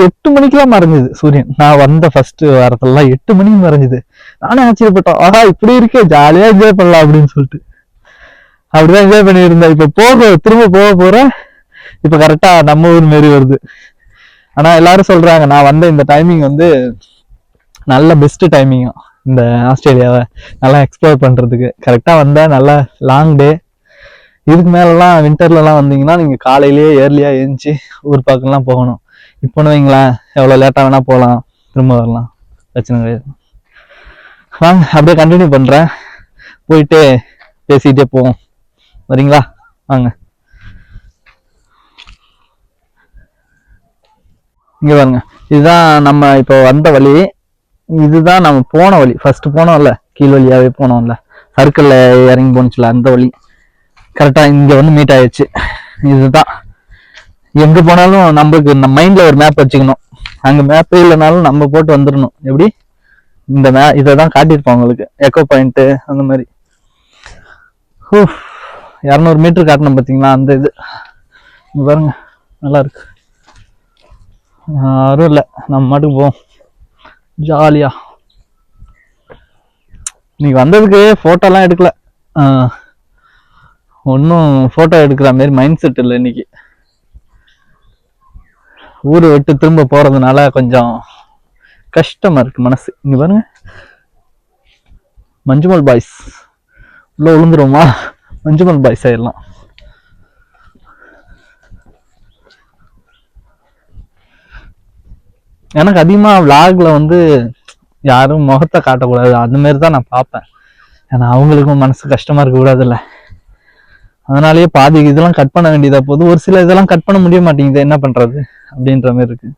8 மணிக்கெல்லாம் மறைஞ்சது சூரியன். நான் வந்த ஃபர்ஸ்ட் வாரத்துலலாம் 8 மணிக்கு மறைஞ்சது. நானே ஆச்சரியப்பட்டோம், ஆஹா இப்படி இருக்கே, ஜாலியா என்ஜாய் பண்ணலாம் அப்படின்னு சொல்லிட்டு அப்படிதான் என்ஜாய் பண்ணி இருந்தேன். இப்ப திரும்ப போற இப்ப கரெக்டா நம்ம ஊர் மாரி வருது. ஆனா எல்லாரும் சொல்றாங்க நான் வந்த இந்த டைமிங் வந்து நல்ல பெஸ்ட் டைமிங் இந்த ஆஸ்திரேலியாவை நல்லா எக்ஸ்ப்ளோர் பண்றதுக்கு. கரெக்டா வந்தா நல்ல லாங் டே. இதுக்கு மேலலாம் வின்டர்லலாம் வந்தீங்கன்னா நீங்க காலையிலேயே ஏர்லியா எழுந்துச்சு ஊர் பக்கம்லாம் போகணும். இப்போன்னு வைங்களேன், எவ்வளவு லேட்டா வேணா போகலாம், திரும்ப வரலாம், பிரச்சனை கிடையாது. வாங்க அப்படியே கண்டினியூ பண்றேன், போயிட்டு பேசிட்டே போவோம். வரீங்களா? வாங்க. இங்க பாருங்க, இதுதான் நம்ம இப்போ வந்த வழி. இதுதான் நம்ம போன வழி. ஃபர்ஸ்ட் போனோம்ல, கீழ் வழியாவே போனோம்ல, சர்க்கிள்ல இறங்கி போனுச்சுல, அந்த வழி கரெக்டா இங்க வந்து மீட் ஆயிடுச்சு. இதுதான் எங்க போனாலும் நம்மளுக்கு நம்ம மைண்ட்ல ஒரு மேப் வச்சுக்கணும். அங்க மேப் இல்லைனாலும் நம்ம போட்டு வந்துடணும். எப்படி இதான் காட்டியிருப்போம் உங்களுக்கு, எக்கோ பாயிண்ட் அந்த மாதிரி. 200 மீட்டர் காட்டணும் பார்த்தீங்களா, அந்த இது இங்க பாருங்க, நல்லா இருக்கு. யாரும் இல்லை, நம்ம மாட்டுக்கு போவோம் ஜாலியா. இன்னைக்கு வந்ததுக்கு ஃபோட்டோலாம் எடுக்கல, ஒன்றும் ஃபோட்டோ எடுக்கிற மாதிரி மைண்ட் செட் இல்லை இன்னைக்கு. ஊரை விட்டு திரும்ப போறதுனால கொஞ்சம் கஷ்டமா இருக்கு மனசு. இங்க பாருங்க, மஞ்சுமல் பாய்ஸ் உள்ள விழுந்துருவோமா, மஞ்சுமல் பாய்ஸ் ஆயிடலாம். எனக்கு அதிகமா விளாக்ல வந்து யாரும் முகத்தை காட்டக்கூடாது, அந்த மாதிரி தான் நான் பார்ப்பேன். ஏன்னா அவங்களுக்கும் மனசு கஷ்டமா இருக்க கூடாதுல்ல, அதனாலயே பாதி இதெல்லாம் கட் பண்ண வேண்டியதா போகுது. ஒரு சில இதெல்லாம் கட் பண்ண முடிய மாட்டேங்குது, என்ன பண்றது அப்படின்ற மாதிரி இருக்கு.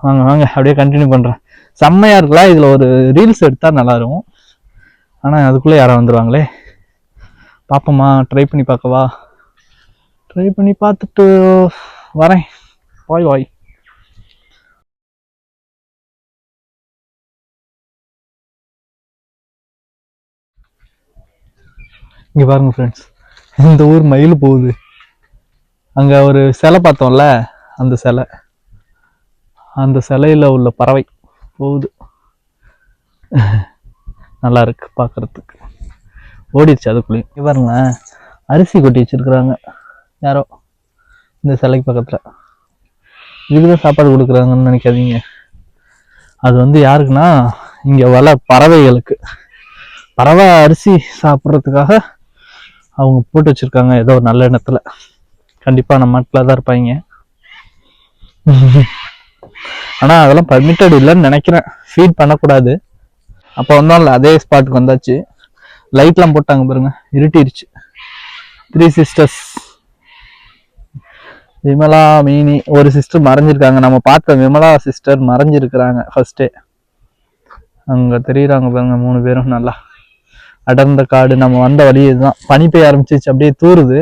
வாங்க வாங்க அப்படியே கண்டினியூ பண்றேன். செம்மையா இருக்கலாம், இதுல ஒரு ரீல்ஸ் எடுத்தா நல்லா இருக்கும். ஆனா அதுக்குள்ள யாரும் வந்துருவாங்களே. பாப்போமா, ட்ரை பண்ணி பார்க்கவா? ட்ரை பண்ணி பார்த்துட்டு வரேன். வாய் வாய். இங்க பாருங்க ஃப்ரெண்ட்ஸ், இந்த ஊர் மயில் போகுது. அங்க ஒரு சிலை பார்த்தோம்ல, அந்த சிலையில உள்ள பறவை போகுது. நல்லா இருக்கு பார்க்கறதுக்கு. ஓடிடுச்சு அதுக்குள்ளேயும். இங்க பாருங்க, அரிசி கொட்டி வச்சிருக்கிறாங்க யாரோ இந்த சிலைக்கு பக்கத்துல. இதுக்குதான் சாப்பாடு கொடுக்குறாங்கன்னு நினைக்காதீங்க. அது வந்து யாருக்குன்னா, இங்க வள பறவைகளுக்கு, பறவை அரிசி சாப்பிட்றதுக்காக அவங்க போட்டு வச்சிருக்காங்க ஏதோ ஒரு நல்ல எண்ணத்துல. கண்டிப்பா நம்ம நாட்டில் தான் இருப்பாங்க. ஆனா அதெல்லாம் பர்மிட்டட் இல்லைன்னு நினைக்கிறேன், ஃபீட் பண்ணக்கூடாது. அப்போ வந்தோம்ல அதே ஸ்பாட்டுக்கு வந்தாச்சு. லைட்லாம் போட்டாங்க பாருங்க, இருட்டிருச்சு. 3 சிஸ்டர்ஸ், விமலா, மீனி, ஒரு சிஸ்டர் மறைஞ்சிருக்காங்க. நம்ம பார்த்த விமலா சிஸ்டர் மறைஞ்சிருக்கிறாங்க ஃபர்ஸ்டே. அங்க தெரியுறாங்க பாருங்க 3 பேரும். நல்லா அடர்ந்த காடு, நம்ம வந்த வழி இதுதான். பனி பெய்ய ஆரம்பிச்சிச்சு, அப்படியே தூருது.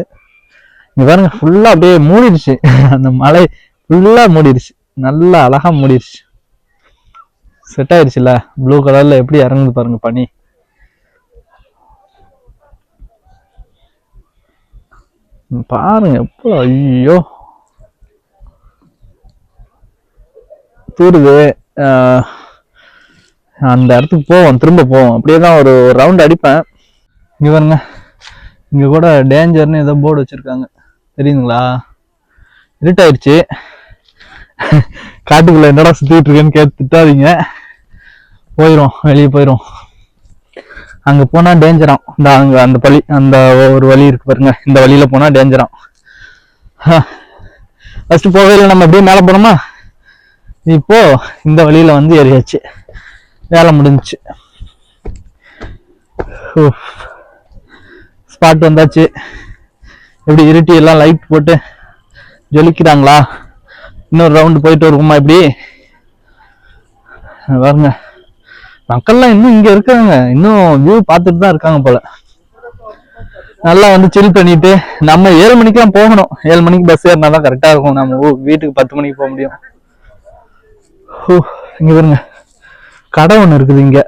இங்க பாருங்க ஃபுல்லா அப்படியே மூடிடுச்சு, அந்த மலை ஃபுல்லா மூடிடுச்சு, நல்லா அழகா மூடிடுச்சு. செட் ஆயிடுச்சுல, ப்ளூ கலர்ல எப்படி இறங்குது பாருங்க பனி. பாருங்க எப்போ, ஐயோ தூருது. அந்த இடத்துக்கு போவோம், திரும்ப போவோம். அப்படியே தான் ஒரு ரவுண்ட் அடிப்பேன். இங்க பாருங்க, இங்க கூட டேஞ்சர்னு ஏதோ போர்டு வச்சிருக்காங்க, தெரியுதுங்களா? இருட்டாயிடுச்சு. காட்டுக்குள்ள என்னடா சுத்திட்டு இருக்கேன்னு கேட்டுட்டாதீங்க, போயிரும், வெளியே போயிரும். அங்க போனா டேஞ்சராம். இந்த அங்க அந்த பழி, அந்த ஒரு வழி இருக்கு பாருங்க, இந்த வழியில போனா டேஞ்சராம். ஃபர்ஸ்ட் போகையில நம்ம அப்படியே மேல போனோமா, இப்போ இந்த வழியில வந்து ஏறியாச்சு, வேலை முடிஞ்சிச்சு. ஸ்பாட் வந்தாச்சு. எப்படி இருட்டி எல்லாம் லைட் போட்டு ஜொலிக்கிறாங்களா? இன்னொரு ரவுண்டு போயிட்டு வருவோமா? இப்படி பாருங்க, மக்கள்லாம் இன்னும் இங்க இருக்காங்க, இன்னும் வியூ பார்த்துட்டு தான் இருக்காங்க போல. நல்லா வந்து சில் பண்ணிட்டு, நம்ம 7 மணிக்கெல்லாம் போகணும். 7 மணிக்கு பஸ் ஏறினாதான் கரெக்டா இருக்கும். நம்ம வீட்டுக்கு 10 மணிக்கு போக முடியும். இங்க பாருங்க, கடை ஒண்ணு இருக்குது இங்க.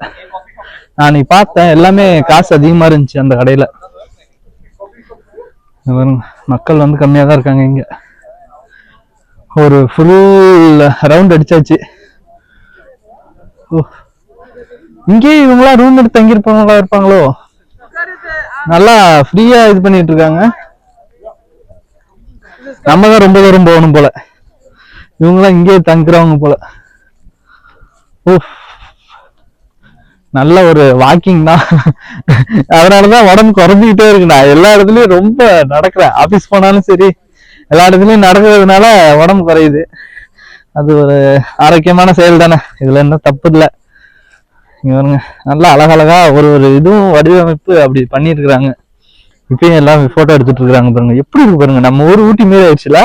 நான் நீ பார்த்தேன், எல்லாமே காசு அதிகமா இருந்துச்சு அந்த கடையில. மக்கள் வந்து கம்மியா தான் இருக்காங்க இங்க. ஒரு ஃபுல் ரவுண்ட் அடிச்சாச்சு. இங்கே இவங்களா ரூம் எடுத்து இருப்பாங்களோ, நல்லா ஃப்ரீயா இது பண்ணிட்டு இருக்காங்க. நம்ம தான் ரொம்ப தூரம் போகணும் போல, இவங்களாம் இங்கே தங்குறவங்க போல. நல்ல ஒரு வாக்கிங் தான், அதனாலதான் உடம்பு குறைஞ்சிக்கிட்டே இருக்கு. நான் எல்லா இடத்துலயும் ரொம்ப நடக்கிறேன், ஆபீஸ் போனாலும் சரி, எல்லா இடத்துலயும் நடக்கிறதுனால உடம்பு குறையுது. அது ஒரு ஆரோக்கியமான செயல் தானே, இதுல என்ன தப்பு இல்லை. இங்க பாருங்க, நல்லா அழகழகா ஒரு இதுவும் வடிவமைப்பு அப்படி பண்ணிட்டு இருக்கிறாங்க. இப்பயும் எல்லாம் போட்டோ எடுத்துட்டு இருக்காங்க பாருங்க, எப்படி இருக்கு பாருங்க. நம்ம ஊர் ஊட்டி மாரி ஆயிடுச்சுல,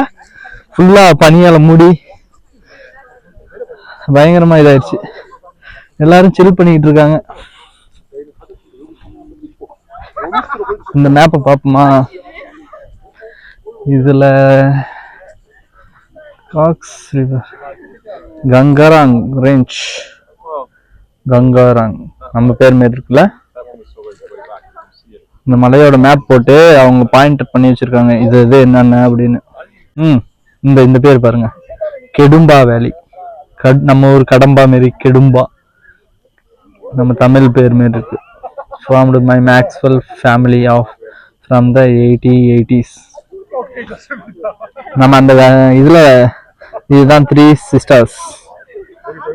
ஃபுல்லா பனியால மூடி பயங்கரமா இதாயிடுச்சு. எல்லாரும் சில் பண்ணிட்டு இருக்காங்க. இந்த மேப்பை பார்ப்போமா? இதுல காக்ஸ் ரிவர், கங்காராங் ரேஞ்ச், கங்காராங் நம்ம பேர் மாரி இருக்குல்ல. இந்த மலையோட மேப் போட்டு அவங்க பாயிண்ட் பண்ணி வச்சிருக்காங்க இது இது என்னென்ன அப்படின்னு. இந்த பேர் பாருங்க, கெடும்பா வேலி. நம்ம ஊர் கடம்பா மாரி கெடும்பா, நம்ம தமிழ் பேர் மாரி இருக்கு. Formed by Maxwell family from the 1880s. நம்ம அந்த இதுதான் three sisters.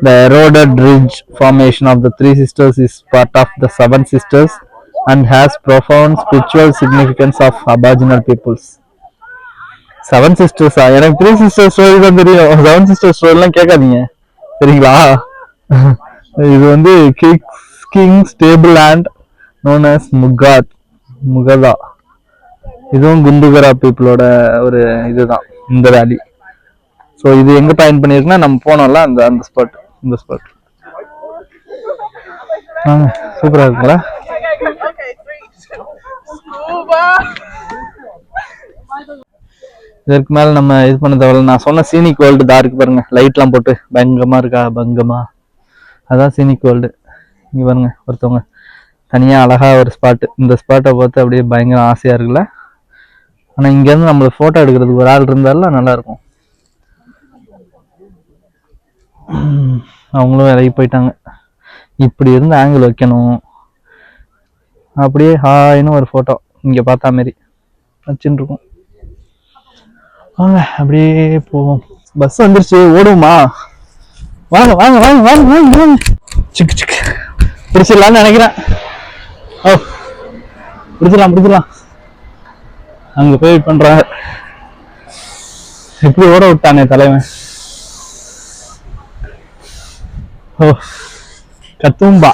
The eroded ridge formation of the three sisters is part of the seven sisters and has profound spiritual significance of Aboriginal peoples. Seven சிஸ்டர்ஸா? எனக்கு three sister story தான் தெரியும், seven sister story எல்லாம் கேட்காதீங்க சரிங்களா. இது வந்து king stable land known as முகதா. இதுவும் குண்டுகரா பீப்புளோட ஒரு இதுதான் இந்த வேலி. ஸோ இது எங்க பாயிண்ட் பண்ணிருக்குன்னா நம்ம போனோம்ல அந்த ஸ்பாட், இந்த ஸ்பாட். சூப்பரா இருக்குங்களா? இதற்கு மேல நம்ம இது பண்ண தேவையில்ல. நான் சொன்ன சீனிக் வேர்ல்டு தான் இருக்கு பாருங்க, லைட் எல்லாம் போட்டு பயங்கரமா இருக்கா, பங்கமா. அதான் சீனிக் வேர்ல்டு. இங்க பாருங்க ஒருத்தவங்க தனியா அழகா ஒரு ஸ்பாட். இந்த ஸ்பாட்டை பார்த்து அப்படியே பயங்கர ஆசையா இருக்குல்ல. ஆனா இங்க இருந்து நம்மளுக்கு போட்டோ எடுக்கிறதுக்கு ஒரு ஆள் இருந்தாலும் நல்லா இருக்கும். அவங்களும் இறங்கி போயிட்டாங்க. இப்படி இருந்து ஆங்கிள் வைக்கணும், அப்படியே ஹாய்னு ஒரு போட்டோ இங்க பார்த்தா மாரி வச்சுட்டு இருக்கும். வாங்க அப்படியே போவோம். பஸ் வந்துருச்சு, ஓடுவோமா? வாங்க வாங்க வாங்க வாங்க வாங்க வாங்க. சிக்கு சிக்கு பிடிச்சிடலான்னு நினைக்கிறேன். ஓ பிடிச்சிடலாம். அங்க போய் வெயிட் பண்றாங்க. எப்படி ஓட விட்டானே தலைவன். ஓ கத்தும்பா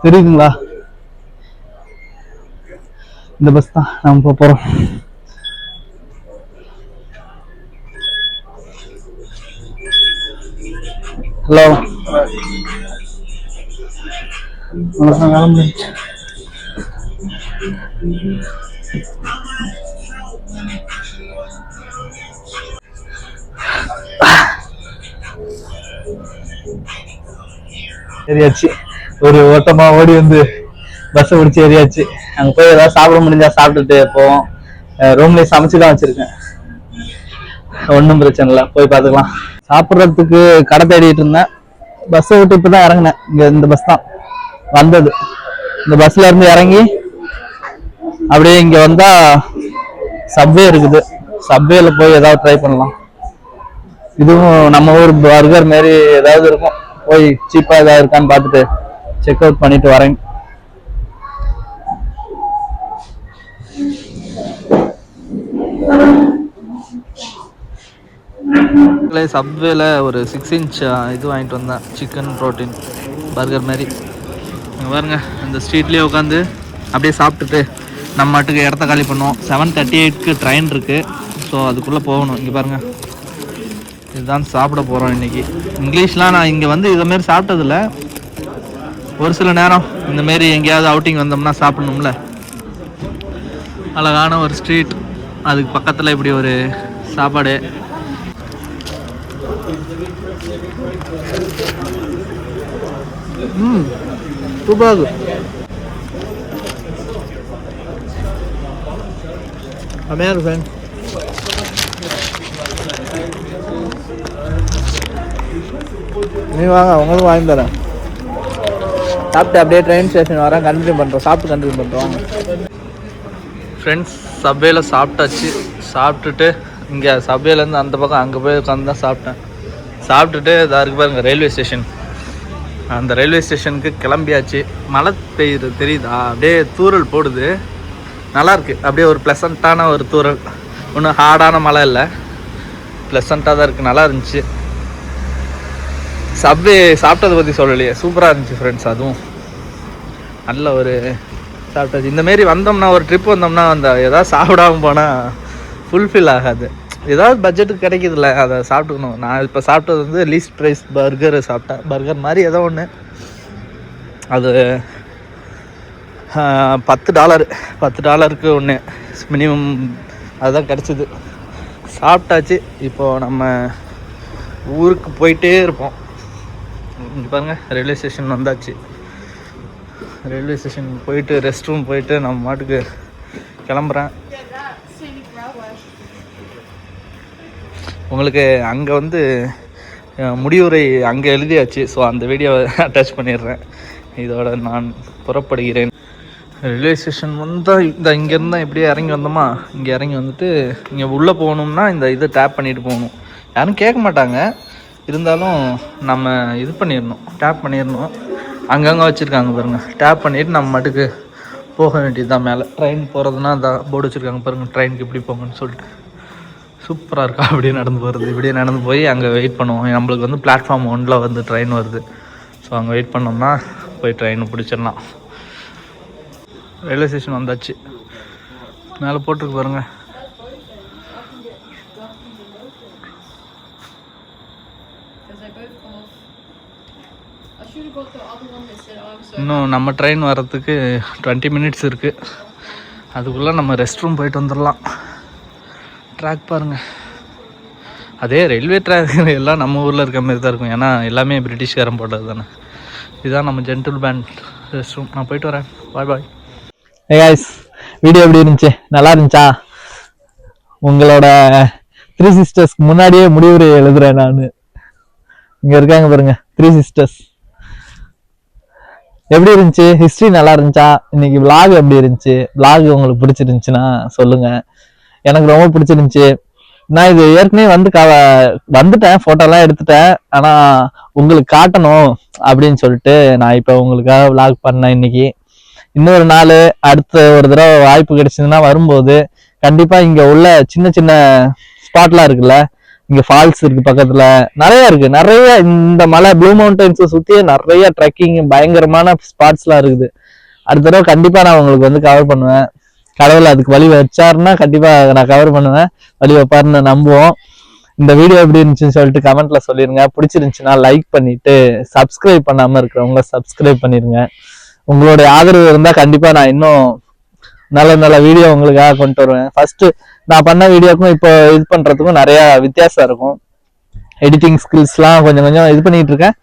தெரியுதுங்களா? இந்த பஸ் தான் நம்ம போறோம். ஹலோ வணக்கம். ஏறியாச்சு. ஒரு ஓட்டமா ஓடி வந்து பஸ் பிடிச்சி ஏறியாச்சு. அங்க போய் ஏதாவது சாப்பிட முடிஞ்சா சாப்பிட்டுட்டு போவோம். ரூம்லயே சமைச்சுதான் வச்சிருக்கேன், ஒன்றும் பிரச்சனை இல்லை, போய் பார்த்துக்கலாம். சாப்பிட்றதுக்கு கடை தேடிட்டு இருந்தேன். பஸ்ஸை விட்டு இப்பதான் இறங்கினேன். இங்க இந்த பஸ் தான் வந்தது. இந்த பஸ்ல இருந்து இறங்கி அப்படியே இங்க வந்தா சப்வே இருக்குது. சப்வேல போய் ஏதாவது ட்ரை பண்ணலாம். இதுவும் நம்ம ஊர் பர்கர் மாரி ஏதாவது இருக்கும். போய் சீப்பா ஏதாவது இருக்கான்னு பார்த்துட்டு செக் அவுட் பண்ணிட்டு வரேன். சப்வேல ஒரு 6 inch இது வாங்கிட்டு வந்தேன், சிக்கன் ப்ரோட்டீன் பர்கர் மாதிரி. பாருங்க இந்த ஸ்ட்ரீட்லேயே உட்காந்து அப்படியே சாப்பிட்டுட்டு நம்ம மாட்டுக்கு இடத்த காலி பண்ணுவோம். 7:38க்கு ட்ரெயின் இருக்கு. ஸோ அதுக்குள்ளே போகணும். இங்கே பாருங்க, இதுதான் சாப்பிட போகிறோம் இன்னைக்கு. இங்கிலீஷ்லாம் நான் இங்கே வந்து இதை மாரி சாப்பிட்டதில்ல. ஒரு சில நேரம் இந்த மாரி எங்கேயாவது அவுட்டிங் வந்தோம்னா சாப்பிடணும்ல. அழகான ஒரு ஸ்ட்ரீட், அதுக்கு பக்கத்தில் இப்படி ஒரு சாப்பாடு. சூப்பராக இருக்கு. அப்படியே ஃப்ரெண்ட் நீ வாங்க, உங்களுக்கு வாங்கி தரேன். சாப்பிட்டு அப்படியே ட்ரெயின் ஸ்டேஷன் வரேன், கண்டினியூ பண்ணுறோம். சாப்பிட்டு கண்டினியூ பண்ணுறோம் ஃப்ரெண்ட்ஸ். சப்வேல சாப்பிட்டாச்சு. சாப்பிட்டுட்டு இங்கே சப்வேலேருந்து அந்த பக்கம் அங்கே போய் உட்காந்து தான் சாப்பிட்டேன். சாப்பிட்டுட்டு இதாக இருக்கு பாருங்க ரயில்வே ஸ்டேஷன். அந்த ரயில்வே ஸ்டேஷனுக்கு கிளம்பியாச்சு. மழை பெய்யுது தெரியுதா? அப்படியே தூறல் போடுது, நல்லாயிருக்கு. அப்படியே ஒரு ப்ளசண்ட்டான ஒரு தூறல், ஒன்றும் ஹார்டான மழை இல்லை, ப்ளசண்ட்டாக தான் இருக்குது. நல்லா இருந்துச்சு. சப்வே சாப்பிட்டதை பற்றி சொல்லலையே, சூப்பராக இருந்துச்சு ஃப்ரெண்ட்ஸ். அதுவும் நல்ல ஒரு சாப்பிட்டாச்சு. இந்தமாரி வந்தோம்னா, ஒரு ட்ரிப் வந்தோம்னா அந்த எதாவது சாப்பிடாம போனால் ஃபுல்ஃபில் ஆகாது. ஏதாவது பட்ஜெட்டுக்கு கிடைக்குதுல்ல, அதை சாப்பிட்டுக்கணும். நான் இப்போ சாப்பிட்டது வந்து லீஸ்ட் ப்ரைஸ் பர்கர் சாப்பிட்டேன். பர்கர் மாதிரி ஏதோ ஒன்று, அது $10 ஒன்று மினிமம், அதுதான் கிடச்சிது. சாப்பிட்டாச்சு. இப்போது நம்ம ஊருக்கு போயிட்டே இருப்போம். இங்கே பாருங்கள் ரயில்வே ஸ்டேஷன் வந்தாச்சு. ரயில்வே ஸ்டேஷன் போயிட்டு ரெஸ்ட் ரூம் போயிட்டு நம்ம மாட்டுக்கு கிளம்புறேன். உங்களுக்கு அங்கே வந்து முடிவுரை அங்கே எழுதியாச்சு. ஸோ அந்த வீடியோவை அட்டாச் பண்ணிடுறேன். இதோட நான் புறப்படுகிறேன். ரயில்வே ஸ்டேஷன் வந்தால் இங்கேருந்து தான் எப்படியே இறங்கி வந்தோமா, இங்கே இறங்கி வந்துட்டு இங்கே உள்ளே போகணும்னா இந்த இதை டேப் பண்ணிட்டு போகணும். யாரும் கேட்க மாட்டாங்க, இருந்தாலும் நம்ம இது பண்ணிடணும், டேப் பண்ணிடணும். அங்கங்கே வச்சுருக்காங்க பாருங்கள், டேப் பண்ணிவிட்டு நம்ம மட்டுக்கு போக வேண்டியது தான். மேலே ட்ரெயின் போகிறதுனா அந்த போர்டு வச்சுருக்காங்க பாருங்கள், ட்ரெயினுக்கு இப்படி போங்கன்னு சொல்லிட்டு. சூப்பராக இருக்கா அப்படியே நடந்து போகிறது. இப்படியே நடந்து போய் அங்கே வெயிட் பண்ணுவோம். நம்மளுக்கு வந்து பிளாட்ஃபார்ம் 1ல் வந்து ட்ரெயின் வருது. ஸோ அங்கே வெயிட் பண்ணோம்னா போய் ட்ரெயினை பிடிச்சிடலாம். ரயில்வே ஸ்டேஷன் வந்தாச்சு. மேலே போட்டிருக்கு பாருங்கள். இன்னும் நம்ம ட்ரெயின் வர்றதுக்கு 20 மினிட்ஸ் இருக்குது. அதுக்குள்ளே நம்ம ரெஸ்ட் ரூம் போயிட்டு வந்துடலாம். ட்ராக் பாருங்கள், அதே ரயில்வே ட்ராக் எல்லாம் நம்ம ஊரில் இருக்க மாதிரி தான் இருக்கும். ஏன்னா எல்லாமே பிரிட்டிஷ்காரன் போட்டது தானே. இதுதான் நம்ம ஜென்டில் பேண்ட் ரெஸ்ட் ரூம். நான் போயிட்டு வரேன். பாய் பாய். Hey guys, வீடியோ எப்படி இருந்துச்சு? நல்லா இருந்துச்சா? உங்களோட 3 சிஸ்டர்ஸ்க்கு முன்னாடியே முடிவுரை எழுதுறேன் நான். இங்க இருக்காங்க பாருங்க 3 சிஸ்டர்ஸ். எப்படி இருந்துச்சு? ஹிஸ்டரி நல்லா இருந்துச்சா? இன்னைக்கு vlog எப்படி இருந்துச்சு? vlog உங்களுக்கு பிடிச்சிருந்துச்சுன்னா சொல்லுங்க. எனக்கு ரொம்ப பிடிச்சிருந்துச்சு. நான் இது ஏற்கனவே வந்துட்டேன், போட்டோலாம் எடுத்துட்டேன். ஆனா உங்களுக்கு காட்டணும் அப்படின்னு சொல்லிட்டு நான் இப்ப உங்களுக்காக vlog பண்ணேன். இன்னைக்கு இன்னொரு நாள் அடுத்த ஒரு தடவை வாய்ப்பு கிடைச்சதுன்னா வரும்போது கண்டிப்பா இங்க உள்ள சின்ன சின்ன ஸ்பாட்லாம் இருக்குல்ல, இங்க ஃபால்ஸ் இருக்கு, பக்கத்துல நிறைய இருக்கு. நிறைய இந்த மலை ப்ளூ மவுண்டன்ஸை சுத்தியே நிறைய ட்ரெக்கிங் பயங்கரமான ஸ்பாட்ஸ்லாம் இருக்குது. அடுத்த தடவை கண்டிப்பா நான் உங்களுக்கு வந்து கவர் பண்ணுவேன். கடவுள் அதுக்கு வழி வச்சாருன்னா கண்டிப்பா நான் கவர் பண்ணுவேன். வழி வைப்பாருன்னு நம்புவோம். இந்த வீடியோ எப்படி இருந்துச்சுன்னு சொல்லிட்டு கமெண்ட்ல சொல்லிருங்க. பிடிச்சிருந்துச்சுன்னா லைக் பண்ணிட்டு, சப்ஸ்கிரைப் பண்ணாம இருக்கிறவங்க சப்ஸ்கிரைப் பண்ணிருங்க. உங்களுடைய ஆதரவு இருந்தா கண்டிப்பா நான் இன்னும் நல்ல நல்ல வீடியோ உங்களுக்காக கொண்டு வருவேன். ஃபர்ஸ்ட் நான் பண்ண வீடியோக்கும் இப்போ இது பண்றதுக்கும் நிறைய வித்தியாசம் இருக்கும். எடிட்டிங் ஸ்கில்ஸ்லாம் கொஞ்சம் கொஞ்சம் இது பண்ணிட்டு இருக்கேன்.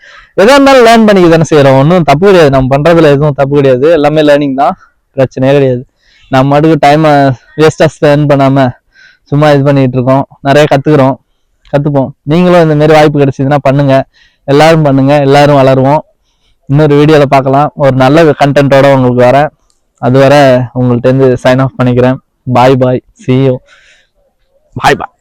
எதா இருந்தாலும் லேர்ன் பண்ணிக்க தானே செய்யறோம். ஒன்றும் தப்பு கிடையாது, நம்ம பண்றதுல எதுவும் தப்பு கிடையாது. எல்லாமே லேர்னிங் தான், பிரச்சனையே கிடையாது. நம்ம மட்டுக்கு டைமை வேஸ்டா ஸ்பெண்ட் பண்ணாம சும்மா இது பண்ணிட்டு இருக்கோம். நிறைய கத்துப்போம். நீங்களும் இந்த மாதிரி வாய்ப்பு கிடைச்சதுன்னா பண்ணுங்க, எல்லாரும் பண்ணுங்க, எல்லாரும் வளருவோம். இன்னொரு வீடியோல பார்க்கலாம். ஒரு நல்ல கண்டென்ட்டோட உங்களுக்கு வரேன். அதுவரை உங்கள்ட்ட இருந்து சைன் ஆஃப் பண்ணிக்கிறேன். பாய் பாய், see you, bye bye.